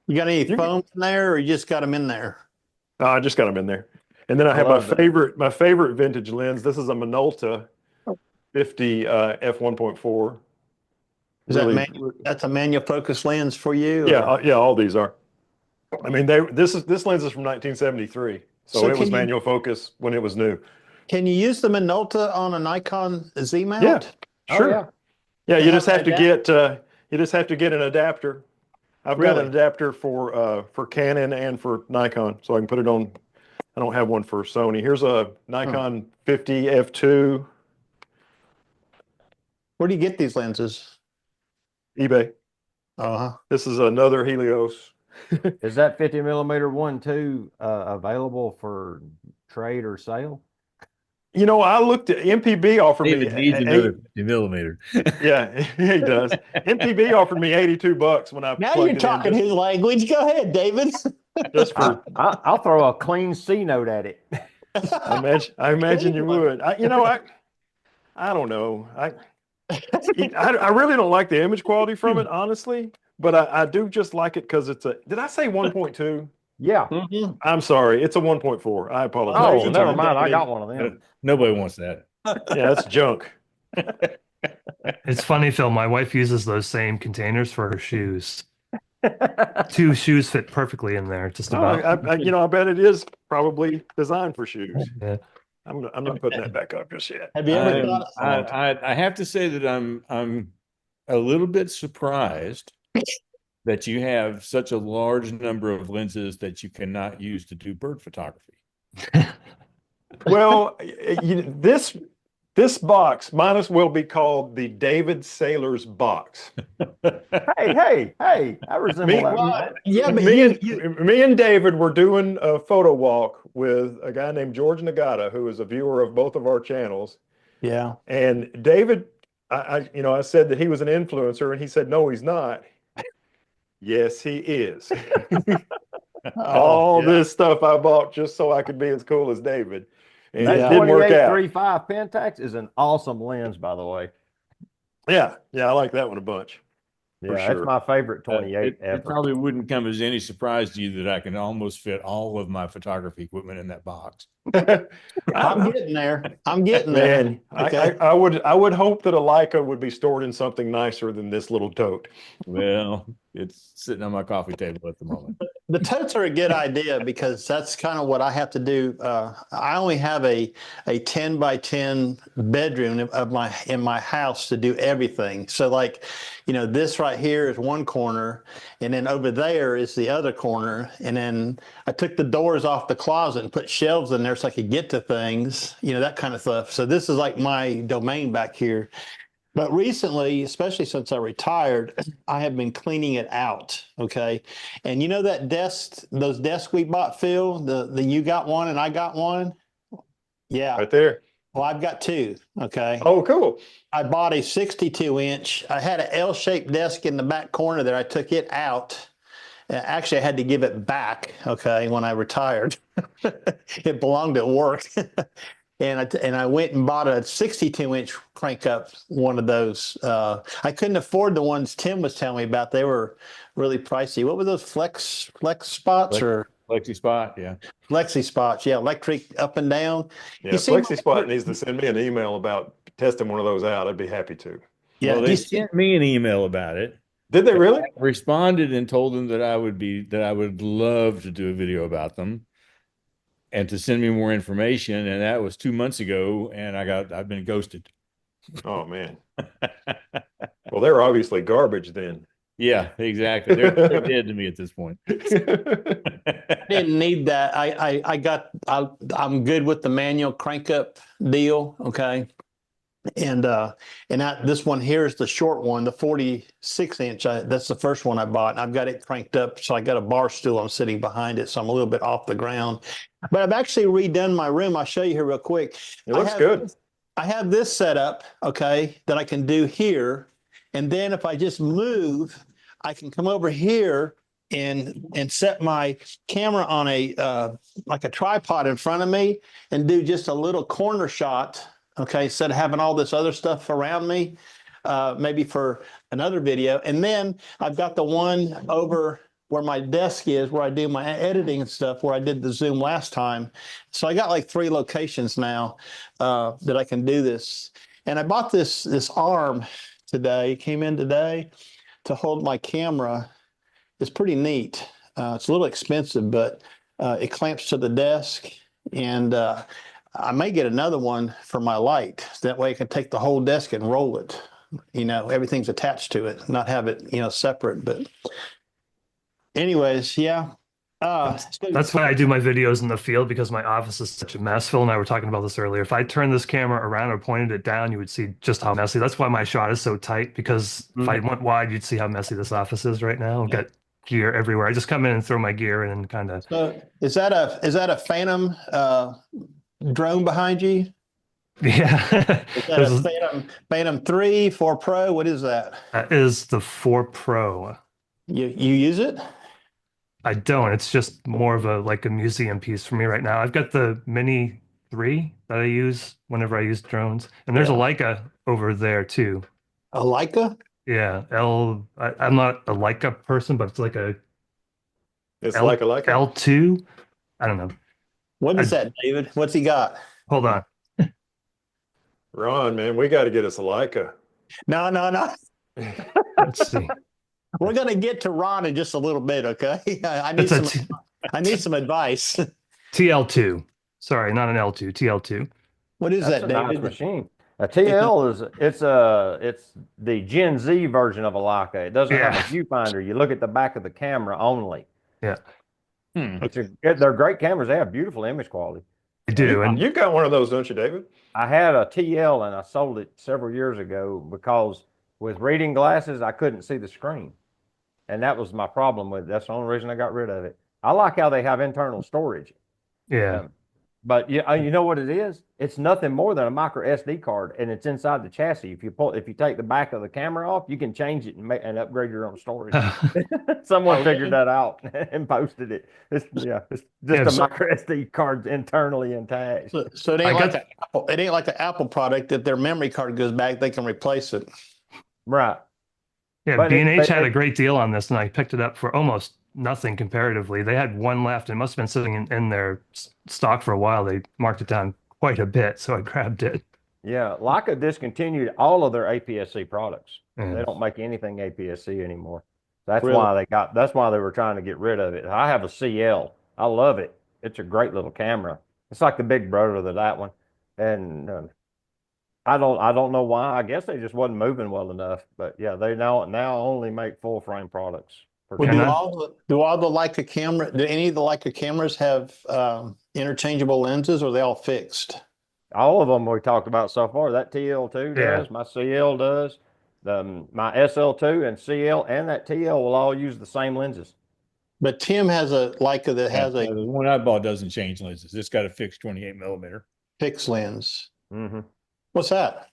Speaker 1: You got any
Speaker 3: You-
Speaker 1: foam in there, or you just got them in there?
Speaker 3: I just got them in there. And then I have
Speaker 5: love that.
Speaker 3: my favorite vintage lens. This is a Minolta 50 f1.4.
Speaker 1: That's a manual focus lens for you?
Speaker 3: Yeah,
Speaker 1: or-
Speaker 3: yeah, all these are. I mean, this lens is from 1973, so it was manual focus when it was new.
Speaker 1: Can you use the Minolta on a Nikon Z mount?
Speaker 3: Yeah,
Speaker 5: Oh,
Speaker 3: sure.
Speaker 5: yeah.
Speaker 3: Yeah, you
Speaker 1: Have
Speaker 3: just have to
Speaker 1: an
Speaker 3: get an adapter. I've got an adapter for Canon and for Nikon, so I can put it on. I don't have one for Sony. Here's a Nikon 50 f2.
Speaker 1: Where do you get these lenses?
Speaker 3: eBay.
Speaker 1: Uh-huh.
Speaker 3: This is another Helios.
Speaker 5: Is that 50 millimeter one too available for trade or sale?
Speaker 3: You know, I looked at MPB offered
Speaker 6: David
Speaker 3: me
Speaker 6: needs another 50 millimeter.
Speaker 3: Yeah, he does. MPB offered me $82 when I
Speaker 1: Now
Speaker 3: plugged
Speaker 1: you're
Speaker 3: it
Speaker 1: talking
Speaker 3: in
Speaker 1: his language. Go ahead, David.
Speaker 3: just for.
Speaker 5: I'll throw a clean C note at it.
Speaker 3: I imagine you would. I don't know. I really don't like the image quality from it, honestly. But I do just like it because it's a. Did I say 1.2?
Speaker 5: Yeah.
Speaker 1: Mhm.
Speaker 3: I'm sorry. It's a 1.4. I apologize.
Speaker 5: Oh,
Speaker 3: It's
Speaker 5: never
Speaker 3: a-
Speaker 5: mind. I got one of them.
Speaker 6: Nobody wants that.
Speaker 3: Yeah, that's junk.
Speaker 2: It's funny, Phil. My wife uses those same containers for her shoes. 2 shoes fit perfectly in there, just
Speaker 3: No,
Speaker 2: about.
Speaker 3: I bet it is probably designed for shoes.
Speaker 2: Yeah.
Speaker 3: I'm not putting that back up just yet.
Speaker 1: Have you ever
Speaker 6: I'm-
Speaker 1: thought?
Speaker 6: I have to say that I'm a little bit surprised that you have such a large number of lenses that you cannot use to do bird photography.
Speaker 3: Well, this box might as well be called the David Sailor's box.
Speaker 5: Hey, I resemble
Speaker 3: Me-
Speaker 5: that.
Speaker 1: Well, yeah, but
Speaker 3: Me and David were doing a photo walk with a guy named George Nagata, who is a viewer of both of our channels.
Speaker 1: yeah.
Speaker 3: And David, I said that he was an influencer, and he said, no, he's not. Yes, he is.
Speaker 1: Oh,
Speaker 3: All
Speaker 4: yeah.
Speaker 3: this stuff I bought just so I could be as cool as David. And
Speaker 5: That
Speaker 3: it didn't work out.
Speaker 5: 28-35 Pentax is an awesome lens, by the way.
Speaker 3: Yeah, I like that one a bunch.
Speaker 5: Yeah,
Speaker 3: For
Speaker 5: that's
Speaker 3: sure.
Speaker 5: my favorite 28
Speaker 6: It
Speaker 5: ever.
Speaker 6: probably wouldn't come as any surprise to you that I can almost fit all of my photography equipment in that box.
Speaker 1: I'm getting there. I'm getting there.
Speaker 3: Man,
Speaker 1: Okay.
Speaker 3: I would hope that a Leica would be stored in something nicer than this little tote.
Speaker 6: Well, it's sitting on my coffee table at the moment.
Speaker 1: The totes are a good idea because that's kind of what I have to do. I only have a 10 by 10 bedroom in my house to do everything. So like, this right here is one corner, and then over there is the other corner. And then I took the doors off the closet and put shelves in there so I could get to things, that kind of stuff. So this is like my domain back here. But recently, especially since I retired, I have been cleaning it out. Okay. And those desks we bought, Phil, the you got one and I got one. Yeah.
Speaker 3: Right there.
Speaker 1: Well, I've got two. Okay.
Speaker 3: Oh, cool.
Speaker 1: I bought a 62-inch. I had an L-shaped desk in the back corner there. I took it out. Actually, I had to give it back. Okay. When I retired, it belonged at work. And I went and bought a 62-inch crank up, one of those. I couldn't afford the ones Tim was telling me about. They were really pricey. What were those flex spots or
Speaker 6: Flexi spot, yeah.
Speaker 1: flexi spots? Yeah, electric up and down.
Speaker 3: Yeah,
Speaker 1: He seemed
Speaker 3: Flexi Spot needs to send me an email about testing one of those out. I'd be happy to.
Speaker 1: Yeah,
Speaker 6: Well, they sent me an email about it.
Speaker 3: Did they really?
Speaker 6: I responded and told them that I would love to do a video about them and to send me more information. And that was 2 months ago, and I've been ghosted.
Speaker 3: Oh man. Well, they're obviously garbage then.
Speaker 6: Yeah, exactly. They're dead to me at this point.
Speaker 1: didn't need that. I'm good with the manual crank up deal. Okay. And this one here is the short one, the 46-inch. That's the first one I bought. And I've got it cranked up, so I got a bar stool. I'm sitting behind it, so I'm a little bit off the ground. But I've actually redone my room. I'll show you here real quick.
Speaker 3: It looks good.
Speaker 1: I have this set up, okay, that I can do here, and then if I just move, I can come over here and set my camera on like a tripod in front of me and do just a little corner shot. Okay, instead of having all this other stuff around me, maybe for another video. And then I've got the one over where my desk is, where I do my editing and stuff, where I did the Zoom last time. So I got like 3 locations now that I can do this. And I bought this arm today, came in today to hold my camera. It's pretty neat. It's a little expensive, but it clamps to the desk. And I may get another one for my light. That way I can take the whole desk and roll it. Everything's attached to it, not have it, separate. But anyways, yeah.
Speaker 2: That's why I do my videos in the field, because my office is such a mess. Phil and I were talking about this earlier. If I turned this camera around or pointed it down, you would see just how messy. That's why my shot is so tight, because if I went wide, you'd see how messy this office is right now. I've got gear everywhere. I just come in and throw my gear in and kind of.
Speaker 1: So is that a Phantom drone behind you?
Speaker 2: Yeah.
Speaker 1: Is that a Phantom 3, 4 Pro? What is that?
Speaker 2: That is the 4 Pro.
Speaker 1: You use it?
Speaker 2: I don't. It's just more of a museum piece for me right now. I've got the Mini 3 that I use whenever I use drones. And there's a Leica over there too.
Speaker 1: A Leica?
Speaker 2: Yeah. I'm not a Leica person, but it's like a
Speaker 3: Like a
Speaker 2: L2. I don't know.
Speaker 1: What is that, David? What's he got?
Speaker 2: Hold on.
Speaker 3: Ron, man, we got to get us a Leica.
Speaker 1: No.
Speaker 2: Let's see.
Speaker 1: We're going to get to Ron in just a little bit, okay? I need some advice.
Speaker 2: TL2. Sorry, not an L2, TL2.
Speaker 1: What is
Speaker 5: That's
Speaker 1: that,
Speaker 5: a nice
Speaker 1: David?
Speaker 5: machine. A TL it's the Gen Z version of a Leica. It doesn't have a viewfinder. You look at the back of the camera only.
Speaker 2: Yeah.
Speaker 5: They're great cameras. They have beautiful image quality.
Speaker 2: I do. And
Speaker 3: You've got one of those, don't you, David?
Speaker 5: I had a TL and I sold it several years ago because with reading glasses, I couldn't see the screen. And that was my problem with it. That's the only reason I got rid of it. I like how they have internal storage.
Speaker 2: yeah.
Speaker 5: But yeah, you know what it is? It's nothing more than a micro SD card, and it's inside the chassis. If you take the back of the camera off, you can change it and upgrade your own storage. Someone
Speaker 1: Oh,
Speaker 5: figured
Speaker 1: really?
Speaker 5: that out and posted it. It's just
Speaker 2: Yeah,
Speaker 5: a
Speaker 2: so
Speaker 5: micro SD card internally attached.
Speaker 1: So it
Speaker 2: I
Speaker 1: ain't like
Speaker 2: got
Speaker 1: it ain't like the Apple product that their memory card goes back, they can replace it.
Speaker 5: Right.
Speaker 2: yeah,
Speaker 5: But
Speaker 2: B&H had a great deal on this, and I picked it up for almost nothing comparatively. They had one left. It must have been sitting in their stock for a while. They marked it down quite a bit, so I grabbed it.
Speaker 5: yeah, Leica discontinued all of their APS-C products. They
Speaker 2: Yeah.
Speaker 5: don't make anything APS-C anymore. That's
Speaker 1: Really?
Speaker 5: why that's why they were trying to get rid of it. I have a CL. I love it. It's a great little camera. It's like the big brother to that one. And I don't know why. I guess they just wasn't moving well enough. But yeah, they now only make full frame products for
Speaker 1: Well,
Speaker 2: And
Speaker 5: cameras.
Speaker 2: I,
Speaker 1: do all the Leica camera, do any of the Leica cameras have interchangeable lenses, or are they all fixed?
Speaker 5: All of them we talked about so far. That TL2
Speaker 2: yeah,
Speaker 5: does, my CL does, my SL2 and CL and that TL will all use the same lenses.
Speaker 1: But Tim has a Leica that
Speaker 6: Yeah,
Speaker 1: has a
Speaker 6: the one I bought doesn't change lenses. It's got a fixed 28 millimeter.
Speaker 1: fixed lens.
Speaker 5: Mm-hmm.
Speaker 1: What's that?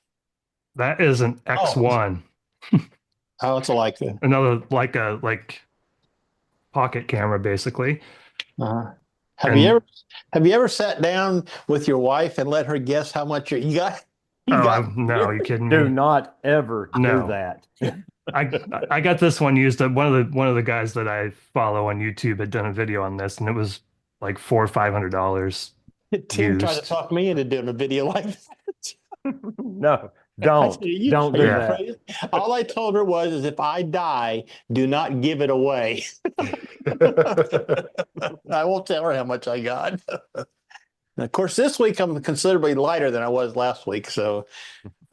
Speaker 2: that is an
Speaker 1: Oh,
Speaker 2: X1,
Speaker 1: oh, it's a Leica.
Speaker 2: another like pocket camera basically.
Speaker 1: Uh-huh. Have you
Speaker 2: And
Speaker 1: ever have you ever sat down with your wife and let her guess how much you got? You
Speaker 2: oh
Speaker 1: got
Speaker 2: no, are you kidding
Speaker 5: Do
Speaker 2: me?
Speaker 5: not ever do
Speaker 2: No.
Speaker 5: that.
Speaker 2: I got this one used. One of the guys that I follow on YouTube had done a video on this, and it was like $400-500
Speaker 1: Tim tried to
Speaker 2: used.
Speaker 1: talk me into doing a video like that.
Speaker 5: No,
Speaker 1: I said,
Speaker 5: don't
Speaker 1: are
Speaker 5: do
Speaker 1: you
Speaker 2: Yeah.
Speaker 5: that.
Speaker 1: crazy? All I told her was, if I die, do not give it away. I won't tell her how much I got. And of course, this week I'm considerably lighter than I was last week. So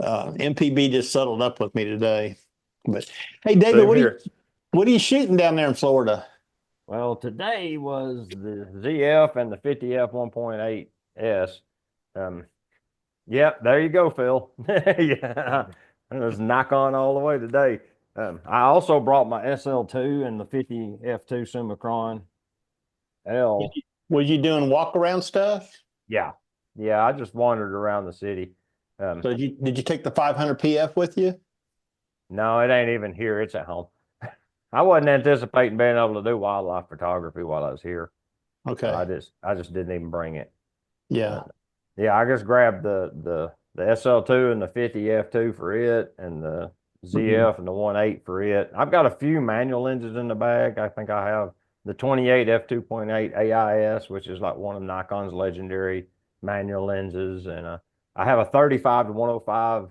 Speaker 1: MPB just settled up with me today. But hey, David,
Speaker 5: Same here.
Speaker 1: what are you shooting down there in Florida?
Speaker 5: Well, today was the ZF and the 50F 1.8S. Yep, there you go, Phil. Yeah, it was knock on all the way today. I also brought my SL2 and the 50F2 Summicron L.
Speaker 1: Was you doing walk around stuff?
Speaker 5: Yeah, yeah, I just wandered around the city.
Speaker 1: So did you take the 500 PF with you?
Speaker 5: No, it ain't even here. It's at home. I wasn't anticipating being able to do wildlife photography while I was here.
Speaker 1: Okay.
Speaker 5: So I just didn't even bring it.
Speaker 1: Yeah.
Speaker 5: Yeah, I just grabbed the SL2 and the 50F2 for it, and the ZF and the 1.8 for it. I've got a few manual lenses in the bag. I think I have the 28 f2.8 AIS, which is like one of Nikon's legendary manual lenses, and I have a 35 to 105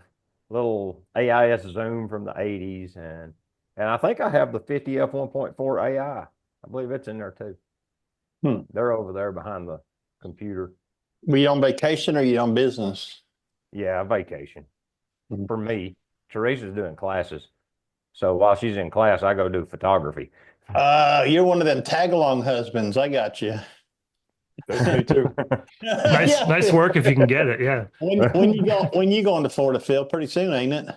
Speaker 5: little AIS zoom from the 80s, and I think I have the 50F 1.4 AI. I believe it's in there too. They're over there behind the computer.
Speaker 1: Were you on vacation or you on business?
Speaker 5: Yeah, vacation. For me, Teresa's doing classes. So while she's in class, I go do photography.
Speaker 1: You're one of them tag-along husbands. I got you.
Speaker 3: That's me too.
Speaker 2: Nice work if you can get it. Yeah.
Speaker 1: When you going to Florida, Phil? Pretty soon, ain't it?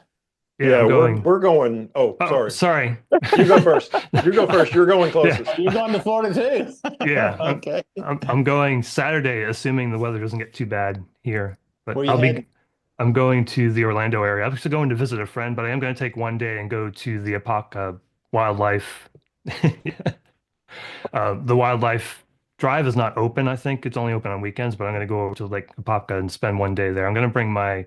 Speaker 2: Yeah, I'm going.
Speaker 3: we're going. Oh,
Speaker 2: Oh,
Speaker 3: sorry.
Speaker 2: sorry.
Speaker 3: You go first. You go first. You're going closest.
Speaker 1: You're going to Florida too?
Speaker 2: Yeah.
Speaker 1: Okay.
Speaker 2: I'm going Saturday, assuming the weather doesn't get too bad here. But
Speaker 1: Where you headed?
Speaker 2: I'm going to the Orlando area. I'm actually going to visit a friend, but I am going to take one day and go to the Apopka wildlife. The wildlife drive is not open. I think it's only open on weekends, but I'm going to go over to Lake Apopka and spend one day there. I'm going to bring my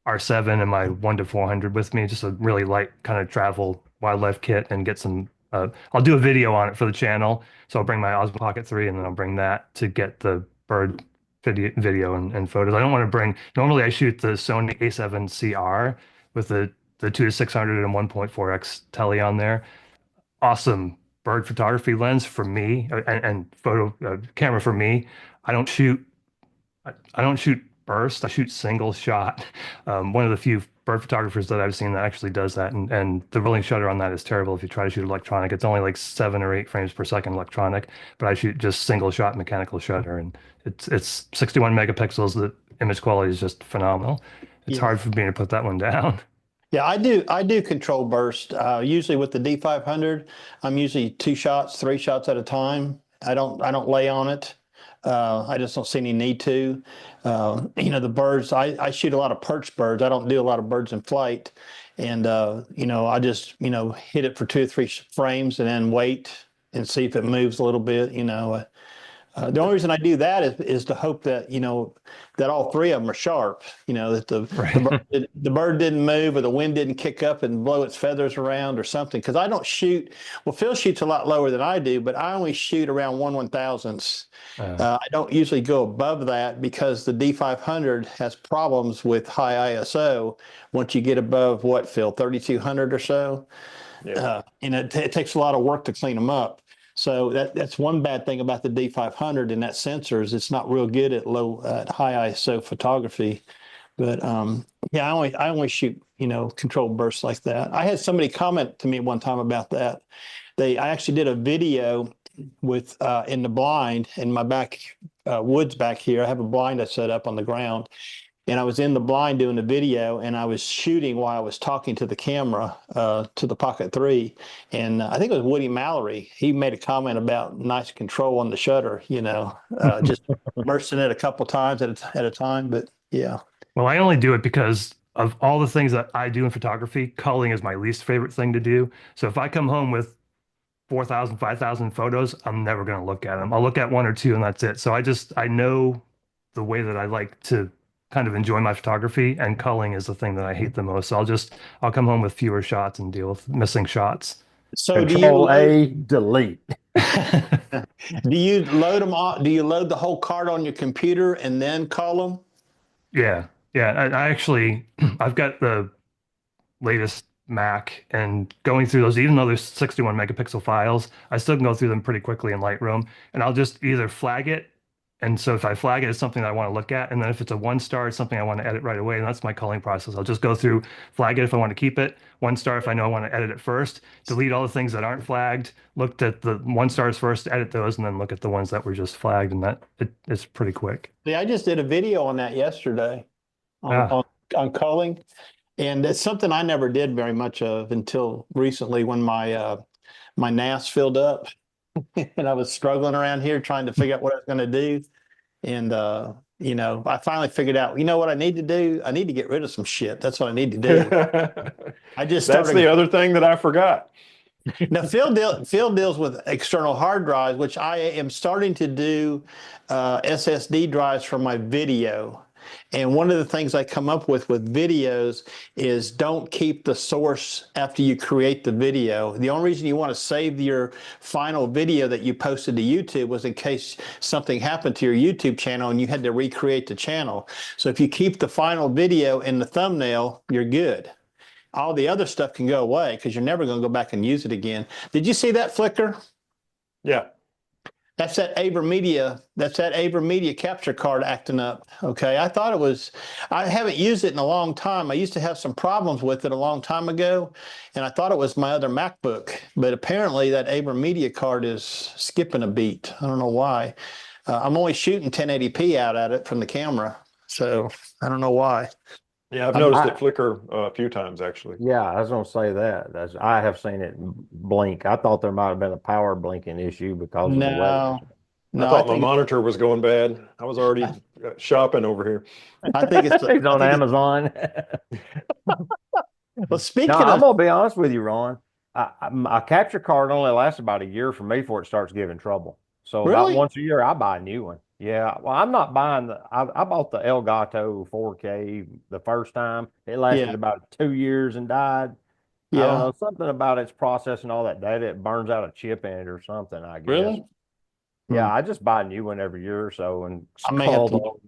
Speaker 2: R7 and my 1 to 400 with me, just a really light kind of travel wildlife kit, and get some. I'll do a video on it for the channel. So I'll bring my Osmo Pocket 3, and then I'll bring that to get the bird video and photos. I don't want to bring. Normally, I shoot the Sony A7CR with the 2 to 600 and 1.4x tele on there. Awesome bird photography lens for me, and photo camera for me. I don't shoot. I don't shoot burst. I shoot single shot. One of the few bird photographers that I've seen that actually does that, and the rolling shutter on that is terrible if you try to shoot electronic. It's only like 7 or 8 frames per second electronic, but I shoot just single shot mechanical shutter, and it's 61 megapixels. The image quality is just phenomenal. It's
Speaker 1: Yeah.
Speaker 2: hard for me to put that one down.
Speaker 1: Yeah, I do control burst. Usually with the D500, I'm usually 2 shots, 3 shots at a time. I don't lay on it. I just don't see any need to. The birds, I shoot a lot of perch birds. I don't do a lot of birds in flight. And, I just, hit it for 2 or 3 frames and then wait and see if it moves a little bit. The only reason I do that is to hope that that all three of them are sharp. That
Speaker 2: Right.
Speaker 1: the bird didn't move or the wind didn't kick up and blow its feathers around or something. Because I don't shoot. Well, Phil shoots a lot lower than I do, but I only shoot around 1/1000th. I don't usually go above that because the D500 has problems with high ISO once you get above what, Phil, 3200 or so.
Speaker 3: Yeah.
Speaker 1: And it takes a lot of work to clean them up. So that's one bad thing about the D500 and that sensor is it's not real good at high ISO photography. But yeah, I only shoot controlled bursts like that. I had somebody comment to me one time about that. I actually did a video with in the blind in my back woods back here. I have a blind I set up on the ground, and I was in the blind doing the video, and I was shooting while I was talking to the camera to the Pocket 3. And I think it was Woody Mallory. He made a comment about nice control on the shutter, just bursting it a couple times at a time. But yeah.
Speaker 2: Well, I only do it because of all the things that I do in photography, culling is my least favorite thing to do. So if I come home with 4,000, 5,000 photos, I'm never going to look at them. I'll look at one or two and that's it. So I know the way that I like to kind of enjoy my photography, and culling is the thing that I hate the most. So I'll come home with fewer shots and deal with missing shots.
Speaker 1: So
Speaker 5: Control A, delete.
Speaker 1: do you load them all? Do you load the whole card on your computer and then cull them?
Speaker 2: Yeah. Yeah. I actually, I've got the latest Mac, and going through those, even though there's 61 megapixel files, I still can go through them pretty quickly in Lightroom, and I'll just either flag it. And so if I flag it as something that I want to look at, and then if it's a 1 star, it's something I want to edit right away. And that's my culling process. I'll just go through, flag it if I want to keep it, 1 star if I know I want to edit it first, delete all the things that aren't flagged, looked at the 1 stars first, edit those, and then look at the ones that were just flagged. And it's pretty quick.
Speaker 1: See, I just did a video on that yesterday on,
Speaker 2: Ah.
Speaker 1: on culling. And it's something I never did very much of until recently when my NAS filled up and I was struggling around here trying to figure out what I was going to do. And, I finally figured out, what I need to do? I need to get rid of some shit. That's what I need to do. I just
Speaker 3: That's
Speaker 1: started.
Speaker 3: the other thing that I forgot.
Speaker 1: Now, Phil deals with external hard drives, which I am starting to do SSD drives for my video. And one of the things I come up with videos is don't keep the source after you create the video. The only reason you want to save your final video that you posted to YouTube was in case something happened to your YouTube channel and you had to recreate the channel. So if you keep the final video in the thumbnail, you're good. All the other stuff can go away because you're never going to go back and use it again. Did you see that flicker?
Speaker 3: Yeah.
Speaker 1: That's that AverMedia capture card acting up. Okay. I haven't used it in a long time. I used to have some problems with it a long time ago, and I thought it was my other MacBook, but apparently that AverMedia card is skipping a beat. I don't know why. I'm only shooting 1080p out at it from the camera. So I don't know why.
Speaker 3: Yeah, I've noticed it flicker a few times actually.
Speaker 5: Yeah, I was going to say that. I have seen it blink. I thought there might have been a power blinking issue because of the weather.
Speaker 3: I
Speaker 1: No,
Speaker 3: thought my monitor was going bad. I was already shopping over here.
Speaker 1: I think it's
Speaker 5: He's on Amazon.
Speaker 1: Well, speaking
Speaker 5: No, I'm
Speaker 1: of,
Speaker 5: going to be honest with you, Ron. A capture card only lasts about a year for me before it starts giving trouble. So about
Speaker 1: Really?
Speaker 5: once a year, I buy a new one. Yeah, well, I'm not buying I bought the Elgato 4K the first time. It lasted
Speaker 1: Yeah.
Speaker 5: about 2 years and died. I don't
Speaker 1: yeah,
Speaker 5: know, something about its processing all that data. It burns out a chip in it or something, I guess.
Speaker 1: really?
Speaker 5: Yeah, I just buy a new one every year or so and
Speaker 1: I may have to.
Speaker 5: call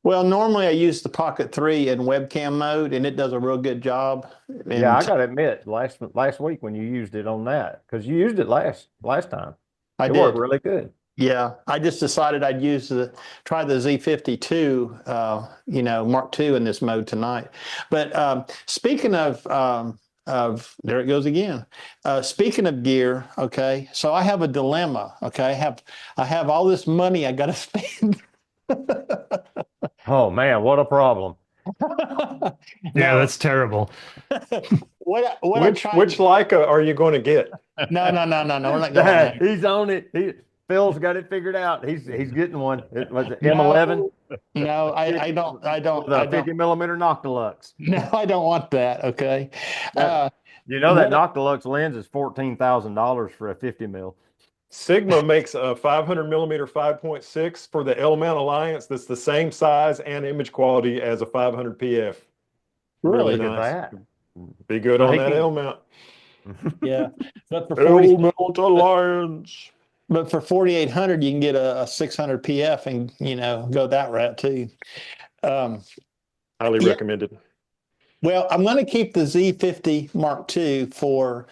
Speaker 1: Well, normally I use the Pocket 3 in webcam mode, and it does a real good job.
Speaker 5: Yeah, I
Speaker 1: And
Speaker 5: got to admit, last week when you used it on that, because you used it last time,
Speaker 1: I
Speaker 5: it
Speaker 1: did.
Speaker 5: worked really good.
Speaker 1: Yeah, I just decided I'd try the Z52, Mark II in this mode tonight. But speaking of there it goes again. Speaking of gear, okay, so I have a dilemma. Okay, I have all this money I got to spend.
Speaker 5: Oh man, what a problem!
Speaker 2: Yeah,
Speaker 1: Now,
Speaker 2: that's terrible.
Speaker 1: what
Speaker 3: Which Leica are you going to get?
Speaker 1: No, we're not going on
Speaker 5: Dad,
Speaker 1: there.
Speaker 5: he's on it. Phil's got it figured out. He's getting one. It was it M11
Speaker 1: No, I don't,
Speaker 5: with a 50 millimeter Noctilux.
Speaker 1: no, I don't want that. Okay.
Speaker 5: That- you know that
Speaker 1: what-
Speaker 5: Noctilux lens is $14,000 for a 50 mil.
Speaker 3: Sigma makes a 500 millimeter 5.6 for the L mount Alliance that's the same size and image quality as a 500 PF.
Speaker 1: Really?
Speaker 5: Look at
Speaker 3: nice.
Speaker 5: that.
Speaker 3: Be good
Speaker 5: So
Speaker 3: on
Speaker 5: he
Speaker 3: that
Speaker 5: can-
Speaker 3: L mount.
Speaker 1: Yeah. But for
Speaker 3: L
Speaker 1: 40,
Speaker 3: mount Alliance.
Speaker 1: but for 4,800, you can get a 600 PF and, go that route too.
Speaker 3: Highly
Speaker 1: Yeah.
Speaker 3: recommended.
Speaker 1: Well, I'm going to keep the Z50 Mark II for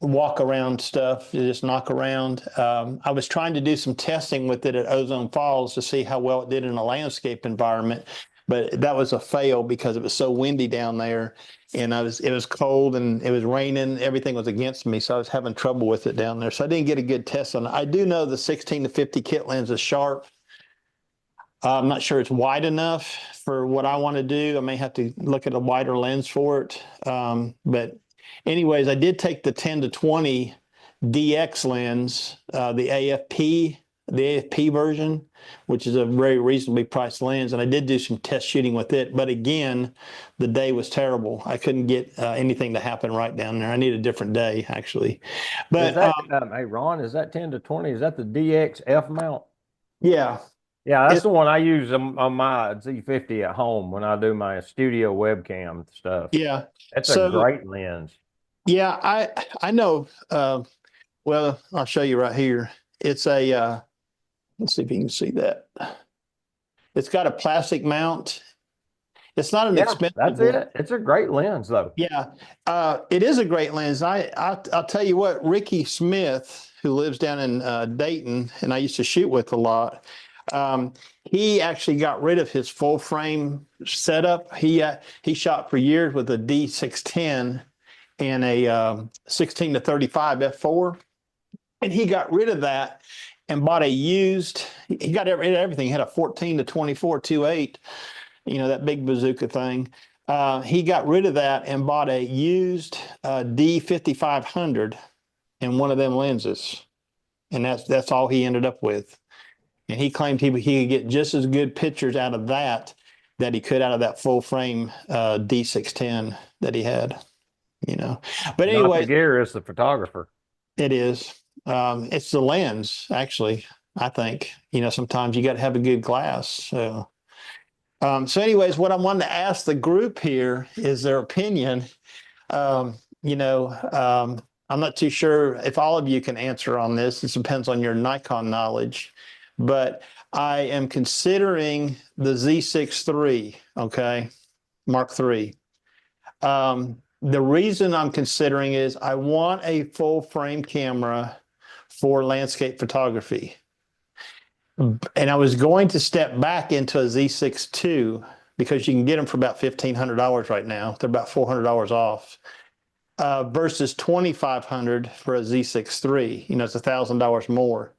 Speaker 1: walk around stuff, just knock around. I was trying to do some testing with it at Ozone Falls to see how well it did in a landscape environment, but that was a fail because it was so windy down there, and it was cold and it was raining. Everything was against me, so I was having trouble with it down there. So I didn't get a good test on it. I do know the 16 to 50 kit lens is sharp. I'm not sure it's wide enough for what I want to do. I may have to look at a wider lens for it. But anyways, I did take the 10 to 20 DX lens, the AFP version, which is a very reasonably priced lens. And I did do some test shooting with it. But again, the day was terrible. I couldn't get anything to happen right down there. I need a different day, actually. But
Speaker 5: Is that, hey, Ron, is that 10 to 20? Is that the DX F mount?
Speaker 1: yeah.
Speaker 5: Yeah, that's the one I use on my Z50 at home when I do my studio webcam stuff.
Speaker 1: Yeah.
Speaker 5: That's
Speaker 1: So-
Speaker 5: a great lens.
Speaker 1: Yeah, I know. Well, I'll show you right here. It's a let's see if you can see that. It's got a plastic mount. It's not an
Speaker 5: Yeah,
Speaker 1: expensive
Speaker 5: that's
Speaker 1: one.
Speaker 5: it. It's a great lens, though.
Speaker 1: Yeah, it is a great lens. I'll tell you what, Ricky Smith, who lives down in Dayton, and I used to shoot with a lot. He actually got rid of his full frame setup. He shot for years with a D610 and a 16 to 35 f4, and he got rid of that and bought a used. He got rid of everything. He had a 14 to 24 2.8, that big bazooka thing. He got rid of that and bought a used D5500 and one of them lenses, and that's all he ended up with. And he claimed he could get just as good pictures out of that he could out of that full frame D610 that he had. But
Speaker 5: Not the
Speaker 1: anyway,
Speaker 5: gear, it's the photographer.
Speaker 1: it is. It's the lens, actually. I think sometimes you got to have a good glass. So, anyways, what I wanted to ask the group here is their opinion. I'm not too sure if all of you can answer on this. It depends on your Nikon knowledge, but I am considering the Z6 III, okay, Mark III. The reason I'm considering is I want a full frame camera for landscape photography. And I was going to step back into a Z6 II because you can get them for about $1,500 right now. They're about $400 off. Versus $2,500 for a Z6 III. It's $1,000 more.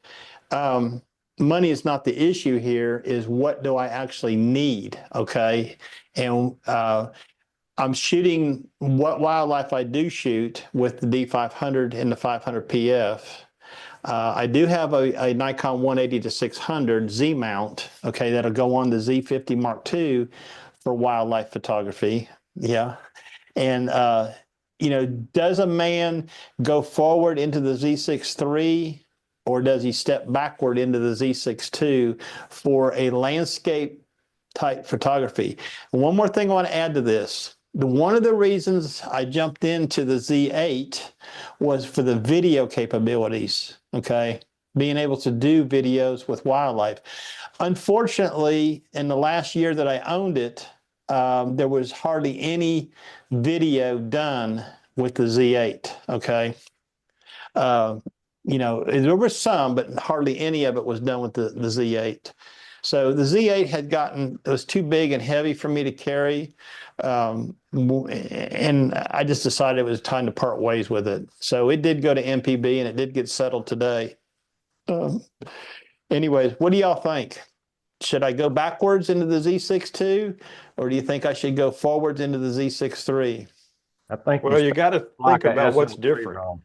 Speaker 1: Money is not the issue here. Is what do I actually need? Okay, and I'm shooting what wildlife I do shoot with the D500 and the 500 PF. I do have a Nikon 180 to 600 Z mount. Okay, that'll go on the Z50 Mark II for wildlife photography. Yeah, and does a man go forward into the Z6 III, or does he step backward into the Z6 II for a landscape type photography? One more thing I want to add to this. One of the reasons I jumped into the Z8 was for the video capabilities, okay? Being able to do videos with wildlife. Unfortunately, in the last year that I owned it, there was hardly any video done with the Z8, okay? There was some, but hardly any of it was done with the Z8. So the Z8 it was too big and heavy for me to carry. And I just decided it was time to part ways with it. So it did go to MPB and it did get settled today. Anyways, what do y'all think? Should I go backwards into the Z6 II, or do you think I should go forwards into the Z6 III?
Speaker 5: I think
Speaker 3: You got to think
Speaker 5: like a
Speaker 3: about what's
Speaker 5: SM3
Speaker 3: different.
Speaker 5: ROM.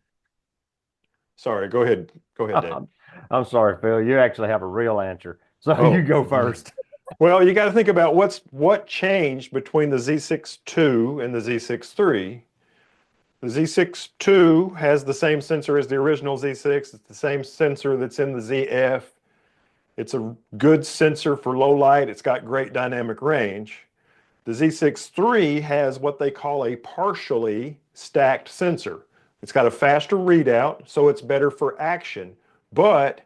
Speaker 3: Sorry, go ahead. Go ahead, Dave.
Speaker 5: I'm sorry, Phil. You actually have a real answer. So
Speaker 3: Oh.
Speaker 5: you go first.
Speaker 3: Well, you got to think about what changed between the Z6 II and the Z6 III. The Z6 II has the same sensor as the original Z6. It's the same sensor that's in the ZF. It's a good sensor for low light. It's got great dynamic range. The Z6 III has what they call a partially stacked sensor. It's got a faster readout, so it's better for action. But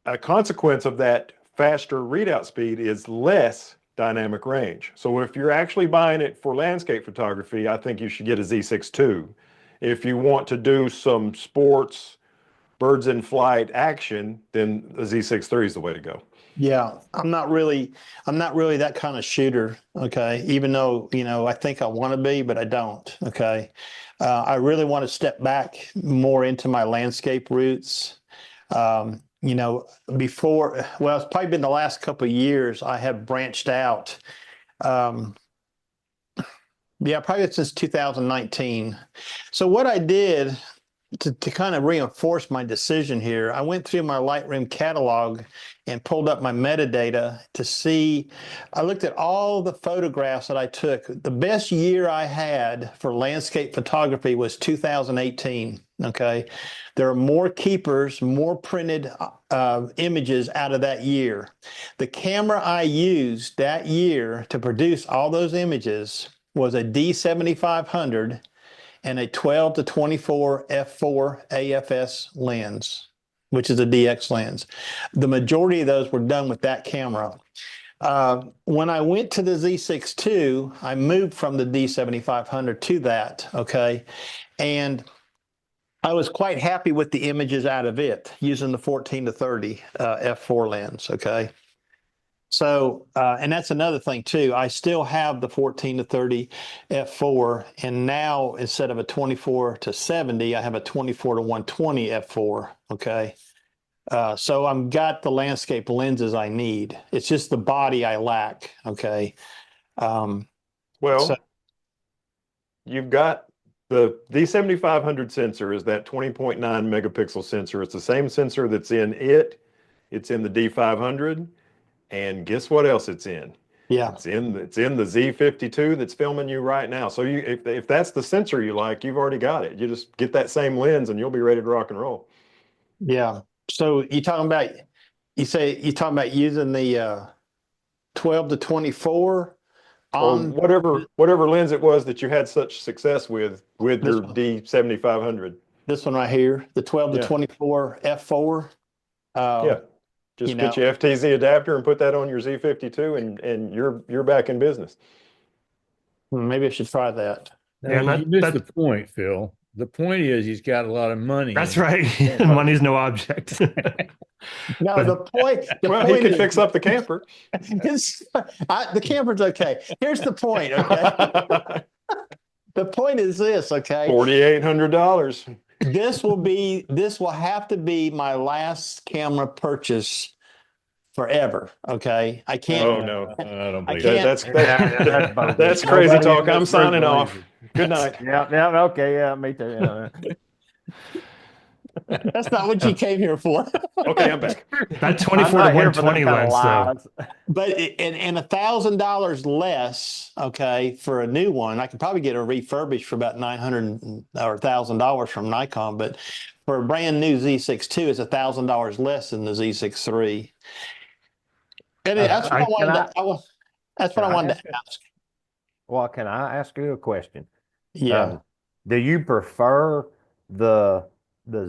Speaker 3: a consequence of that faster readout speed is less dynamic range. So if you're actually buying it for landscape photography, I think you should get a Z6 II. If you want to do some sports, birds in flight action, then the Z6 III is the way to go.
Speaker 1: Yeah, I'm not really that kind of shooter. Okay. Even though, I think I want to be, but I don't. Okay. I really want to step back more into my landscape roots. Before, well, it's probably been the last couple of years I have branched out. Um, yeah, probably since 2019. So what I did to kind of reinforce my decision here, I went through my Lightroom catalog and pulled up my metadata to see. I looked at all the photographs that I took. The best year I had for landscape photography was 2018. Okay. There are more keepers, more printed images out of that year. The camera I used that year to produce all those images was a D7500 and a 12 to 24 f4 AFS lens, which is a DX lens. The majority of those were done with that camera. When I went to the Z6 II, I moved from the D7500 to that, okay? And I was quite happy with the images out of it using the 14 to 30 f4 lens, okay? So, and that's another thing too. I still have the 14 to 30 f4, and now instead of a 24 to 70, I have a 24 to 120 f4. Okay. So I'm got the landscape lenses I need. It's just the body I lack. Okay.
Speaker 3: Well,
Speaker 1: So
Speaker 3: you've got the D7500 sensor is that 20.9 megapixel sensor. It's the same sensor that's in it. It's in the D500. And guess what else it's in?
Speaker 1: yeah,
Speaker 3: It's in the Z52 that's filming you right now. So if that's the sensor you like, you've already got it. You just get that same lens and you'll be ready to rock and roll.
Speaker 1: yeah. So you're talking about using the 12 to 24
Speaker 3: Or
Speaker 1: on
Speaker 3: whatever lens it was that you had such success with
Speaker 1: this
Speaker 3: your
Speaker 1: one,
Speaker 3: D7500.
Speaker 1: this one right here, the 12 to
Speaker 3: Yeah.
Speaker 1: 24 f4.
Speaker 3: Yeah. Just get your FTZ adapter and put that on your Z52 and you're back in business.
Speaker 1: Maybe I should try that.
Speaker 6: Now,
Speaker 2: Yeah,
Speaker 6: you missed the point, Phil. The point is he's got a lot of money.
Speaker 2: that's
Speaker 6: and-
Speaker 2: right. Money's no object.
Speaker 1: No, the point
Speaker 3: He could
Speaker 1: is,
Speaker 3: fix up the camper.
Speaker 1: the camper's okay. Here's the point, okay? The point is this, okay?
Speaker 3: $4,800.
Speaker 1: This will have to be my last camera purchase forever, okay? I can't.
Speaker 3: Oh no.
Speaker 6: I don't
Speaker 1: I
Speaker 6: believe
Speaker 1: can't.
Speaker 6: it.
Speaker 3: That's crazy
Speaker 5: Nobody
Speaker 3: talk.
Speaker 5: in this
Speaker 3: I'm
Speaker 5: group
Speaker 3: signing off.
Speaker 5: believes it.
Speaker 3: Good night.
Speaker 5: Yeah, okay, yeah, me too. Yeah.
Speaker 1: That's not what you came here for.
Speaker 3: Okay, I'm back.
Speaker 2: That
Speaker 5: I'm
Speaker 2: 24 to
Speaker 5: not here for them
Speaker 2: 120
Speaker 5: kind of
Speaker 2: lens, though.
Speaker 5: lies.
Speaker 1: But and $1,000 less, okay, for a new one. I could probably get a refurbished for about $900 or $1,000 from Nikon, but for a brand new Z6 II, it's $1,000 less than the Z6 III. And that's what I wanted to, that's what I wanted to ask.
Speaker 5: Well, can I ask you a question?
Speaker 1: Yeah.
Speaker 5: Do you prefer the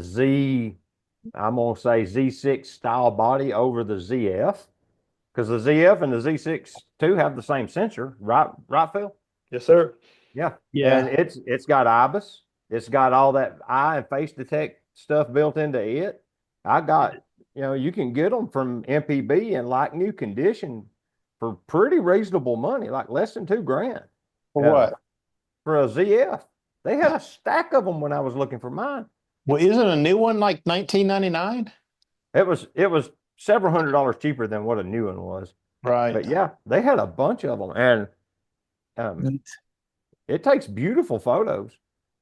Speaker 5: Z, I'm gonna say Z6 style body over the ZF? Because the ZF and the Z6 II have the same sensor, right, Phil?
Speaker 3: Yes, sir.
Speaker 5: Yeah.
Speaker 1: Yeah.
Speaker 5: And it's got IBIS. It's got all that eye and face detect stuff built into it. I got, you can get them from MPB in like new condition for pretty reasonable money, like less than $2,000.
Speaker 1: For what?
Speaker 5: For a ZF. They had a stack of them when I was looking for mine.
Speaker 1: Well, isn't a new one like $19.99?
Speaker 5: It was several $100s cheaper than what a new one was.
Speaker 1: Right.
Speaker 5: But yeah, they had a bunch of them, and it takes beautiful photos.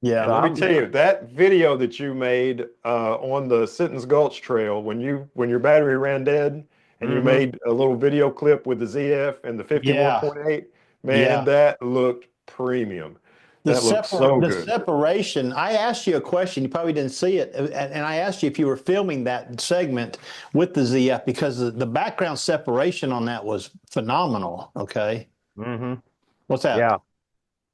Speaker 1: Yeah.
Speaker 3: And let me tell you, that video that you made on the Sitton's Gulch Trail, when your battery ran dead and you
Speaker 5: Mhm.
Speaker 3: made a little video clip with the ZF and the
Speaker 1: Yeah.
Speaker 3: 51.8,
Speaker 1: Yeah.
Speaker 3: man, that looked premium. That looked so
Speaker 1: The
Speaker 3: good.
Speaker 1: separation, I asked you a question, you probably didn't see it, and I asked you if you were filming that segment with the ZF because the background separation on that was phenomenal. Okay.
Speaker 5: Mm-hmm.
Speaker 1: What's that?
Speaker 5: Yeah.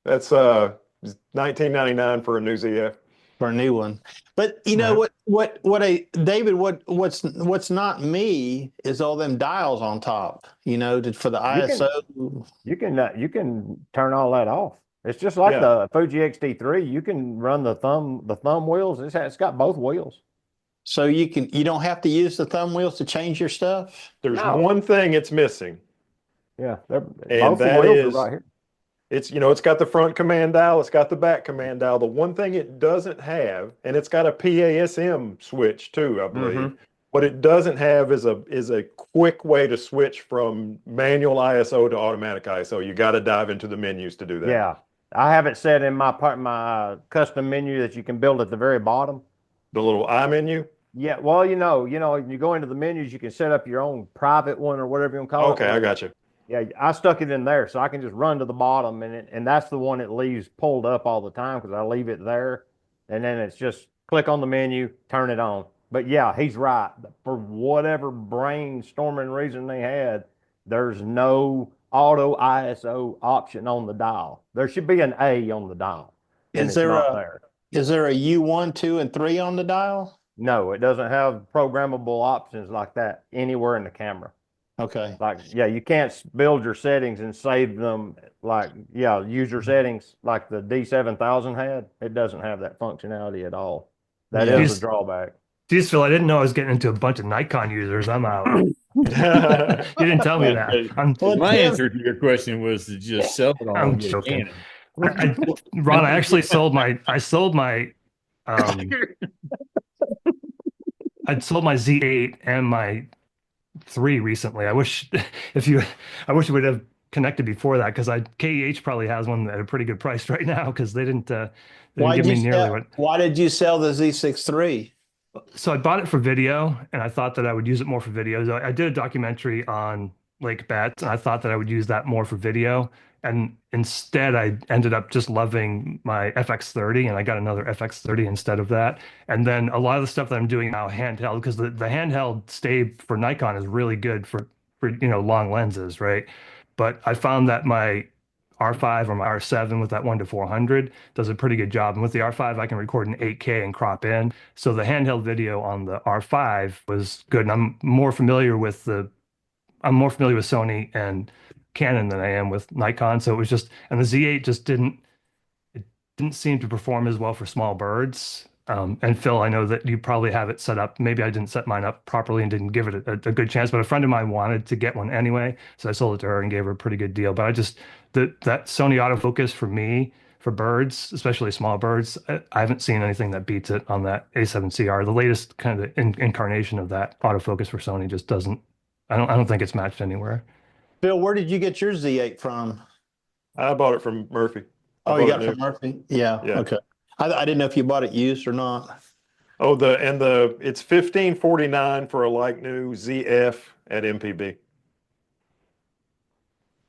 Speaker 3: That's $19.99 for a new ZF.
Speaker 1: For a new one. But you know David, what's not me is all them dials on top, for the
Speaker 5: You can
Speaker 1: ISO.
Speaker 5: you can turn all that off. It's just like
Speaker 3: Yeah.
Speaker 5: the Fuji X-T3. You can run the thumb wheels. It's got both wheels.
Speaker 1: So you don't have to use the thumb wheels to change your stuff.
Speaker 3: There's
Speaker 5: No.
Speaker 3: one thing it's missing,
Speaker 5: Yeah,
Speaker 3: and
Speaker 5: both the
Speaker 3: that
Speaker 5: wheels are
Speaker 3: is
Speaker 5: right here.
Speaker 3: it's got the front command dial, it's got the back command dial. The one thing it doesn't have, and it's got a PASM switch too, I believe.
Speaker 5: Mhm.
Speaker 3: What it doesn't have is a quick way to switch from manual ISO to automatic ISO. You got to dive into the menus to do that.
Speaker 5: Yeah, I have it set in my custom menu that you can build at the very bottom.
Speaker 3: The little I menu.
Speaker 5: Yeah, well, you go into the menus, you can set up your own private one or whatever you want to call it.
Speaker 3: Okay, I got you.
Speaker 5: Yeah, I stuck it in there so I can just run to the bottom and that's the one it leaves pulled up all the time because I leave it there. And then it's just click on the menu, turn it on. But yeah, he's right. For whatever brainstorming reason they had, there's no auto ISO option on the dial. There should be an A on the dial, and
Speaker 1: Is
Speaker 5: it's
Speaker 1: there
Speaker 5: not
Speaker 1: a
Speaker 5: there.
Speaker 1: is there a U1, 2, and 3 on the dial?
Speaker 5: No, it doesn't have programmable options like that anywhere in the camera.
Speaker 1: Okay.
Speaker 5: Like, yeah, you can't build your settings and save them like, yeah, user settings like the D7000 had. It doesn't have that functionality at all. That
Speaker 1: Yeah.
Speaker 5: is a drawback.
Speaker 2: Geez, Phil, I didn't know I was getting into a bunch of Nikon users. I'm out. You didn't tell me that.
Speaker 6: My
Speaker 1: Tim-
Speaker 6: answer to your question was to just sell it all
Speaker 2: I'm
Speaker 6: and get a
Speaker 2: joking.
Speaker 6: Canon.
Speaker 2: Ron, I actually sold my um I sold my Z8 and my 3 recently. I wish I wish we would have connected before that because KEH probably has one at a pretty good price right now because they didn't give me nearly what.
Speaker 1: Why did you sell the Z6 III?
Speaker 2: So I bought it for video, and I thought that I would use it more for videos. I did a documentary on Lake Bets, and I thought that I would use that more for video. And instead, I ended up just loving my FX30, and I got another FX30 instead of that. And then a lot of the stuff that I'm doing now handheld, because the handheld stay for Nikon is really good for long lenses, right? But I found that my R5 or my R7 with that 1:400 does a pretty good job. And with the R5, I can record in 8K and crop in. So the handheld video on the R5 was good. And I'm more familiar with Sony and Canon than I am with Nikon. So it was just, and the Z8 just didn't seem to perform as well for small birds. And Phil, I know that you probably have it set up. Maybe I didn't set mine up properly and didn't give it a good chance, but a friend of mine wanted to get one anyway. So I sold it to her and gave her a pretty good deal. But that Sony autofocus for me, for birds, especially small birds, I haven't seen anything that beats it on that A7CR. The latest kind of incarnation of that autofocus for Sony just doesn't, I don't think it's matched anywhere.
Speaker 1: Phil, where did you get your Z8 from?
Speaker 3: I bought it from Murphy.
Speaker 1: Oh, you got it from Murphy? Yeah.
Speaker 3: Yeah.
Speaker 1: Okay. I didn't know if you bought it used or not.
Speaker 3: Oh, it's $15.49 for a like new ZF at MPB.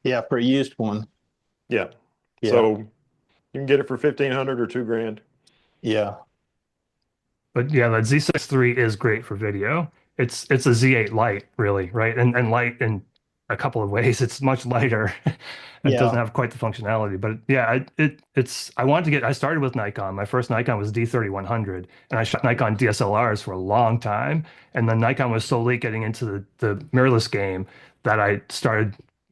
Speaker 1: Yeah, for a used one.
Speaker 3: Yeah.
Speaker 1: Yeah.
Speaker 3: So you can get it for 1,500 or $2,000.
Speaker 1: Yeah.
Speaker 2: But yeah, that Z6 III is great for video. It's a Z8 Lite, really, right? And light in a couple of ways. It's much lighter. It doesn't have quite the functionality, but yeah, I started with Nikon. My first Nikon was D3100, and I shot Nikon DSLRs for a long time. And then Nikon was so late getting into the mirrorless game that I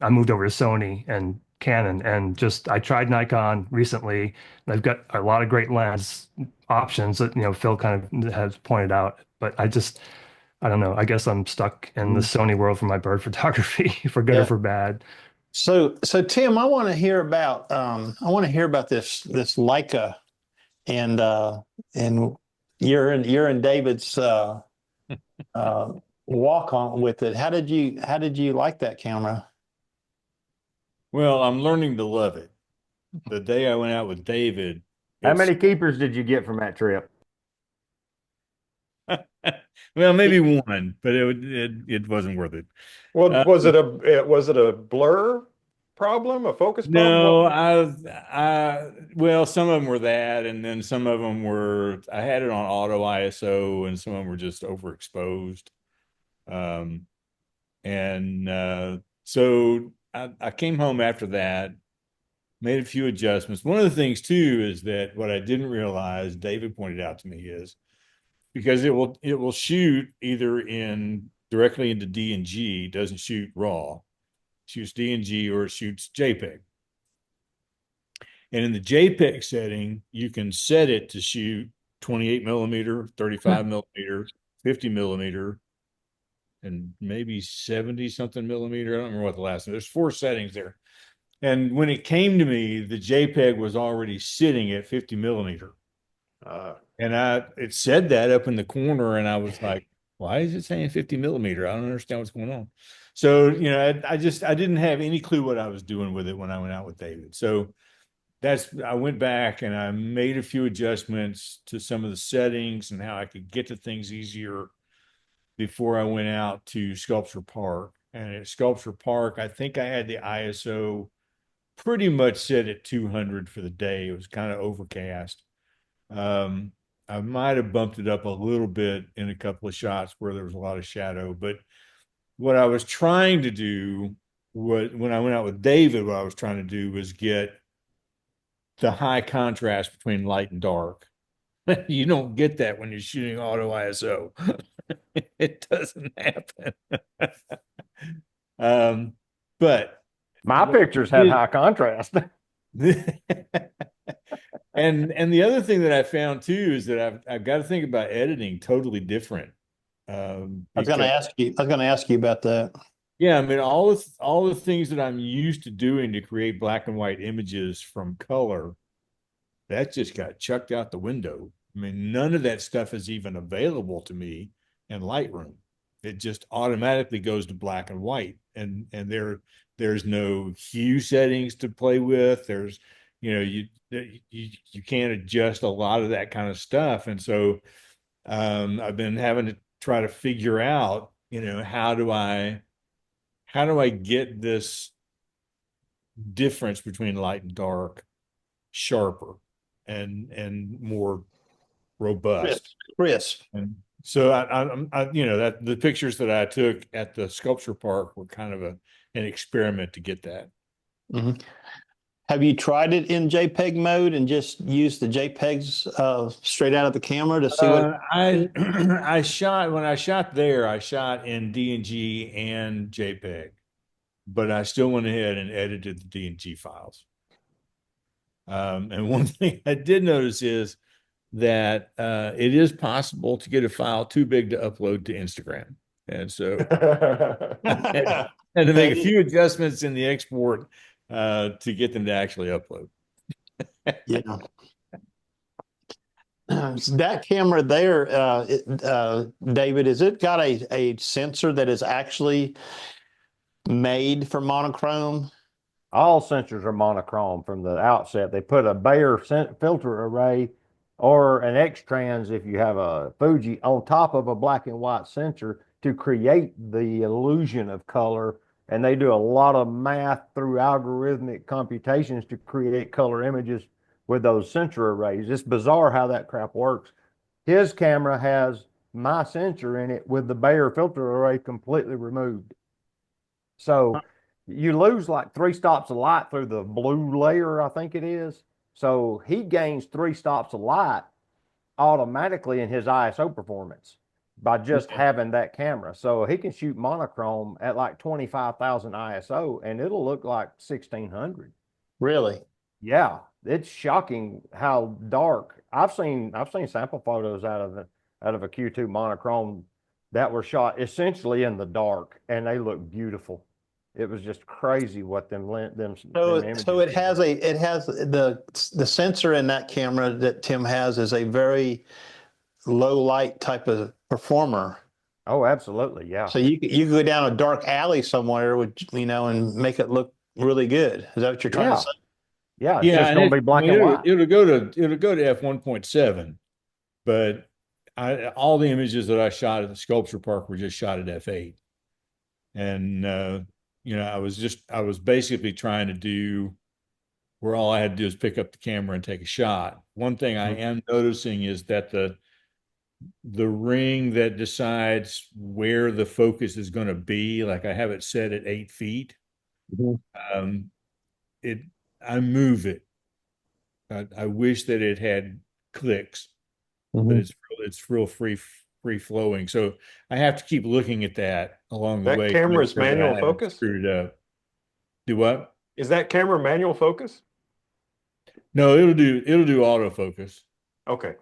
Speaker 2: moved over to Sony and Canon, and I tried Nikon recently. And I've got a lot of great lens options that Phil kind of has pointed out, but I don't know. I guess I'm stuck in the Sony world for my bird photography, for good or for bad.
Speaker 1: So Tim, I want to hear about this Leica and you're in David's walk on with it. How did you like that camera?
Speaker 6: Well, I'm learning to love it. The day I went out with David,
Speaker 5: How
Speaker 6: It's
Speaker 5: many keepers did you get from that trip?
Speaker 6: well, maybe one, but it wasn't worth it.
Speaker 3: Well,
Speaker 6: Uh,
Speaker 3: was it a blur problem, a focus problem?
Speaker 6: no, well, some of them were that, and then some of them were, I had it on auto ISO, and some of them were just overexposed. Um, and so I came home after that, made a few adjustments. One of the things too is that what I didn't realize, David pointed out to me, is because it will shoot either in directly into DNG, doesn't shoot RAW, shoots DNG or it shoots JPEG. And in the JPEG setting, you can set it to shoot 28 millimeter, 35 millimeter, 50 millimeter, and maybe 70 something millimeter. I don't remember what the last one. There's 4 settings there. And when it came to me, the JPEG was already sitting at 50 millimeter. And it said that up in the corner, and I was like, why is it saying 50 millimeter? I don't understand what's going on. So, I didn't have any clue what I was doing with it when I went out with David. So I went back and I made a few adjustments to some of the settings and how I could get to things easier before I went out to Sculpture Park. And at Sculpture Park, I think I had the ISO pretty much set at 200 for the day. It was kind of overcast. I might have bumped it up a little bit in a couple of shots where there was a lot of shadow, but what I was trying to do when I went out with David, what I was trying to do was get the high contrast between light and dark. You don't get that when you're shooting auto ISO. It doesn't happen. But
Speaker 5: My pictures had high contrast.
Speaker 6: and the other thing that I found too is that I've got to think about editing totally different.
Speaker 1: I was going to ask you about that.
Speaker 6: Yeah, I mean all the things that I'm used to doing to create black and white images from color, that just got chucked out the window. I mean, none of that stuff is even available to me in Lightroom. It just automatically goes to black and white, and there's no hue settings to play with. There's you can't adjust a lot of that kind of stuff, and so I've been having to try to figure out, how do I get this difference between light and dark sharper and more robust.
Speaker 1: Crisp.
Speaker 6: And so that the pictures that I took at the Sculpture Park were kind of an experiment to get that.
Speaker 1: Mm-hmm. Have you tried it in JPEG mode and just used the JPEGs straight out of the camera to see what?
Speaker 6: I shot when I shot there. I shot in DNG and JPEG, but I still went ahead and edited the DNG files. And one thing I did notice is that it is possible to get a file too big to upload to Instagram. And so and to make a few adjustments in the export to get them to actually upload.
Speaker 1: Yeah. That camera there, David, has it got a sensor that is actually made for monochrome?
Speaker 5: All sensors are monochrome from the outset. They put a Bayer filter array or an X-trans if you have a Fuji on top of a black and white sensor to create the illusion of color. And they do a lot of math through algorithmic computations to create color images with those sensor arrays. It's bizarre how that crap works. His camera has my sensor in it with the Bayer filter array completely removed. So you lose like 3 stops of light through the blue layer, I think it is. So he gains 3 stops of light automatically in his ISO performance by just having that camera. So he can shoot monochrome at like 25,000 ISO and it'll look like 1600.
Speaker 1: Really?
Speaker 5: Yeah, it's shocking how dark. I've seen sample photos out of a Q2 monochrome that were shot essentially in the dark and they look beautiful. It was just crazy what them images.
Speaker 1: So it has the sensor in that camera that Tim has is a very low light type of performer.
Speaker 5: Oh, absolutely, yeah.
Speaker 1: So you could go down a dark alley somewhere with and make it look really good. Is that what you're trying to say?
Speaker 5: Yeah, it's
Speaker 6: Yeah,
Speaker 5: just
Speaker 6: and
Speaker 5: going to be
Speaker 6: I
Speaker 5: black
Speaker 6: mean,
Speaker 5: and white.
Speaker 6: it'll go to f1.7, but all the images that I shot at the sculpture park were just shot at f8. And I was basically trying to do where all I had to do is pick up the camera and take a shot. One thing I am noticing is that the ring that decides where the focus is going to be, like I have it set at 8 feet.
Speaker 1: Mhm.
Speaker 6: Um, it I move it. I wish that it had clicks, but
Speaker 1: Mhm.
Speaker 6: it's real free flowing. So I have to keep looking at that along the
Speaker 3: That
Speaker 6: way to
Speaker 3: camera
Speaker 6: make
Speaker 3: is
Speaker 6: sure that
Speaker 3: manual
Speaker 6: I haven't
Speaker 3: focus?
Speaker 6: screwed it up. Do what?
Speaker 3: Is that camera manual focus?
Speaker 6: No, it'll do autofocus.
Speaker 3: Okay.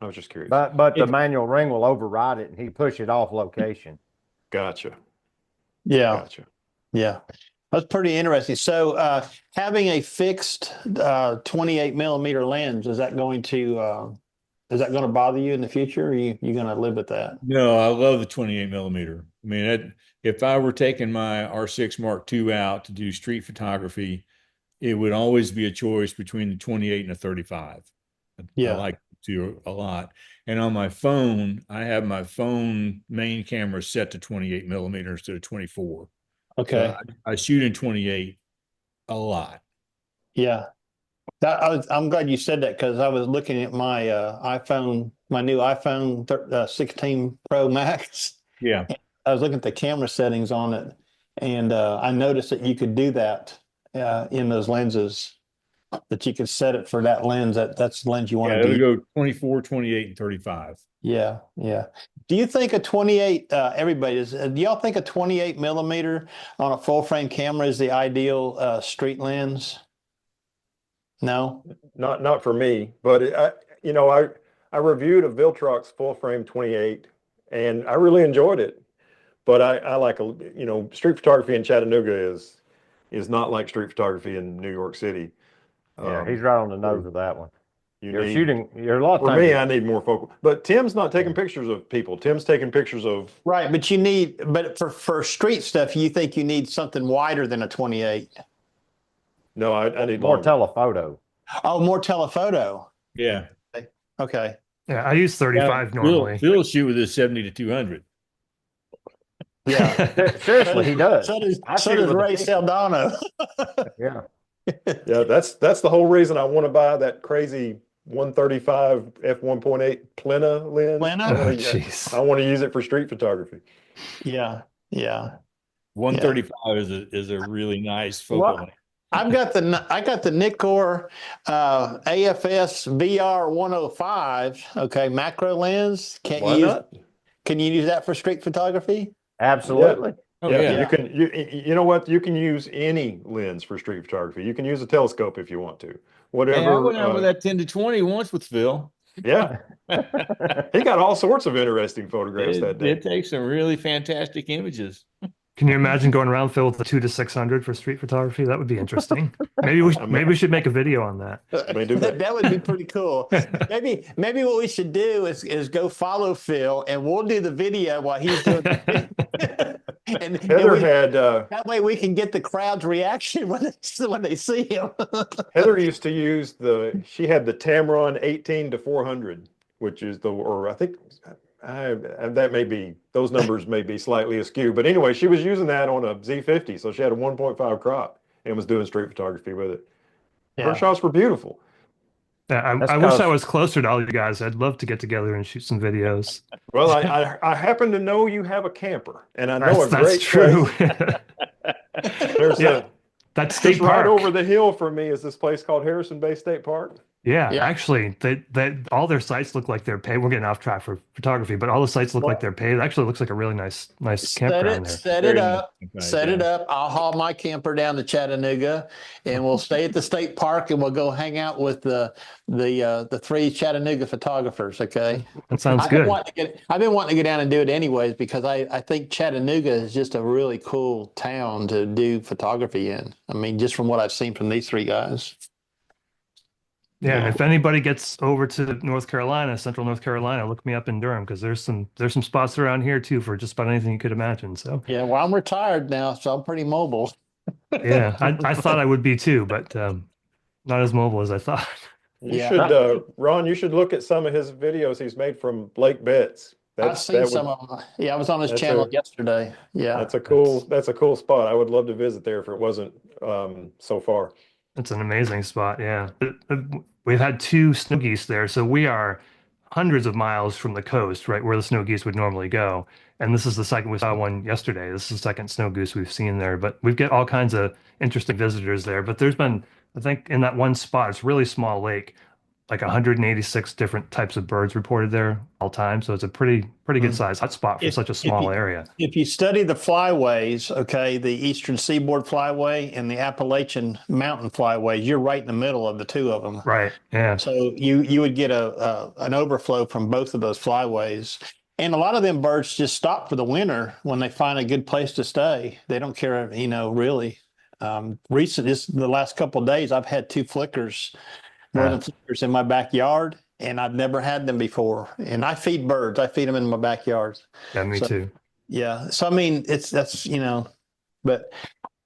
Speaker 3: I was just curious.
Speaker 5: But the
Speaker 6: If
Speaker 5: manual ring will override it and he push it off location.
Speaker 3: Gotcha.
Speaker 1: Yeah,
Speaker 3: Gotcha.
Speaker 1: yeah. That's pretty interesting. So, having a fixed 28 millimeter lens, is that going to bother you in the future? Or you going to live with that?
Speaker 6: No, I love the 28 millimeter. I mean, if I were taking my R6 Mark II out to do street photography, it would always be a choice between the 28 and a 35. I
Speaker 1: Yeah.
Speaker 6: like to a lot. And on my phone, I have my phone main camera set to 28 millimeters instead of 24. So
Speaker 1: Okay.
Speaker 6: I shoot in 28 a lot.
Speaker 1: Yeah. I'm glad you said that because I was looking at my iPhone, my new iPhone 16 Pro Max.
Speaker 6: Yeah.
Speaker 1: I was looking at the camera settings on it, and I noticed that you could do that in those lenses. That you could set it for that lens. That's the lens you want
Speaker 6: Yeah,
Speaker 1: to
Speaker 6: it'll
Speaker 1: be.
Speaker 6: go 24, 28, and 35.
Speaker 1: Yeah, yeah. Do you think a 28? Everybody is. Do y'all think a 28 millimeter on a full frame camera is the ideal street lens? No.
Speaker 3: Not for me, but I reviewed a Viltrox full frame 28 and I really enjoyed it. But I like street photography in Chattanooga is not like street photography in New York City.
Speaker 5: Yeah, he's right on the nose
Speaker 3: So
Speaker 5: with that one.
Speaker 3: you
Speaker 5: You're
Speaker 3: need
Speaker 5: shooting, you're a lot of
Speaker 3: For
Speaker 5: times.
Speaker 3: me, I need more focal. But Tim's not taking pictures of people. Tim's taking pictures of
Speaker 1: Right, but for street stuff, you think you need something wider than a 28?
Speaker 3: no, I need
Speaker 5: More
Speaker 3: longer.
Speaker 5: telephoto.
Speaker 1: Oh, more telephoto.
Speaker 6: Yeah.
Speaker 1: Okay.
Speaker 2: Yeah, I use 35 normally.
Speaker 6: Phil shoot with his 70 to 200.
Speaker 1: Yeah.
Speaker 5: Seriously, he does.
Speaker 1: So does
Speaker 5: I
Speaker 1: so
Speaker 5: shoot
Speaker 1: does
Speaker 5: with a
Speaker 1: Ray
Speaker 5: 50.
Speaker 1: Saldano.
Speaker 5: Yeah.
Speaker 3: Yeah, that's the whole reason I want to buy that crazy 135 f1.8 Plena lens.
Speaker 1: Plena?
Speaker 2: Oh, jeez.
Speaker 3: I want to use it for street photography.
Speaker 1: Yeah. Yeah.
Speaker 6: 135 is a really nice focal
Speaker 1: Well,
Speaker 6: length.
Speaker 1: I got the Nikkor AFS VR 105. Okay, macro lens.
Speaker 3: Why not?
Speaker 1: Can you use that for street photography?
Speaker 5: Absolutely.
Speaker 6: Oh
Speaker 3: Yeah,
Speaker 6: yeah.
Speaker 3: you know what? You can use any lens for street photography. You can use a telescope if you want to.
Speaker 6: Hey, I
Speaker 3: Whatever.
Speaker 6: went out with that 10 to 20 once with Phil.
Speaker 3: Yeah, he got all sorts of interesting photographs that day.
Speaker 6: It takes some really fantastic images.
Speaker 2: Can you imagine going around Phil with the 2 to 600 for street photography? That would be interesting. Maybe we should make a video on that.
Speaker 3: May do that.
Speaker 1: That would be pretty cool. Maybe what we should do is go follow Phil and we'll do the video while he's doing the and
Speaker 3: Heather had
Speaker 1: that way we can get the crowd's reaction when they see him.
Speaker 3: Heather used to use she had the Tamron 18 to 400, which is or I think that may be, those numbers may be slightly askew, but anyway, she was using that on a Z50. So she had a 1.5 crop and was doing street photography with it. Her shots were beautiful.
Speaker 2: Yeah, I wish I was closer to all you guys. I'd love to get together and shoot some videos.
Speaker 3: Well, I happen to know you have a camper, and I know
Speaker 2: That's true.
Speaker 3: There's
Speaker 2: that's state
Speaker 3: just
Speaker 2: park.
Speaker 3: right over the hill from me is this place called Harrison Bay State Park.
Speaker 2: Yeah, actually, they all their sites look like they're paid. We're getting off track for photography, but all the sites look like they're paid. It actually looks like a really nice campground there.
Speaker 1: Set it up. Set it up. I'll haul my camper down to Chattanooga, and we'll stay at the state park, and we'll go hang out with the 3 Chattanooga photographers. Okay,
Speaker 2: that sounds good.
Speaker 1: I've been wanting to get down and do it anyways because I think Chattanooga is just a really cool town to do photography in. I mean, just from what I've seen from these 3 guys.
Speaker 2: Yeah, and if anybody gets over to North Carolina, Central North Carolina, look me up in Durham because there's some spots around here too for just about anything you could imagine. So
Speaker 1: yeah, well, I'm retired now, so I'm pretty mobile.
Speaker 2: yeah, I thought I would be too, but not as mobile as I thought.
Speaker 3: You
Speaker 1: Yeah.
Speaker 3: should, Ron, you should look at some of his videos he's made from Lake Betts.
Speaker 1: I've seen some of them. Yeah, I was on his
Speaker 3: that's
Speaker 1: channel
Speaker 3: a-
Speaker 1: yesterday. Yeah.
Speaker 3: that's a cool spot. I would love to visit there if it wasn't so far.
Speaker 2: It's an amazing spot. Yeah. We've had two snow geese there. So we are hundreds of miles from the coast, right where the snow geese would normally go. And this is the second, we saw one yesterday. This is the second snow goose we've seen there. But we've got all kinds of interesting visitors there. But there's been, I think, in that one spot, it's a really small lake, like 186 different types of birds reported there all time. So it's a pretty good size hot spot for such a small area.
Speaker 1: If you study the flyways, okay, the Eastern Seaboard Flyway and the Appalachian Mountain Flyway, you're right in the middle of the two of them.
Speaker 2: Right. Yeah.
Speaker 1: So you would get an overflow from both of those flyways. And a lot of them birds just stop for the winter when they find a good place to stay. They don't care, really. The last couple of days, I've had two flickers, northern flickers in my backyard, and I've never had them before. And I feed birds. I feed them in my backyard.
Speaker 2: Yeah, me too.
Speaker 1: Yeah. So, I mean, but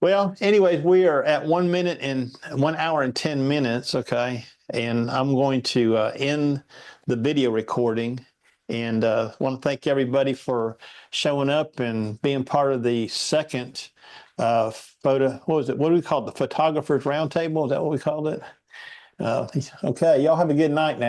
Speaker 1: well, anyways, we are at 1 minute and 1 hour and 10 minutes. Okay. And I'm going to end the video recording, and want to thank everybody for showing up and being part of the second what do we call it? The Photographers Roundtable? Is that what we called it? Okay. Y'all have a good night now.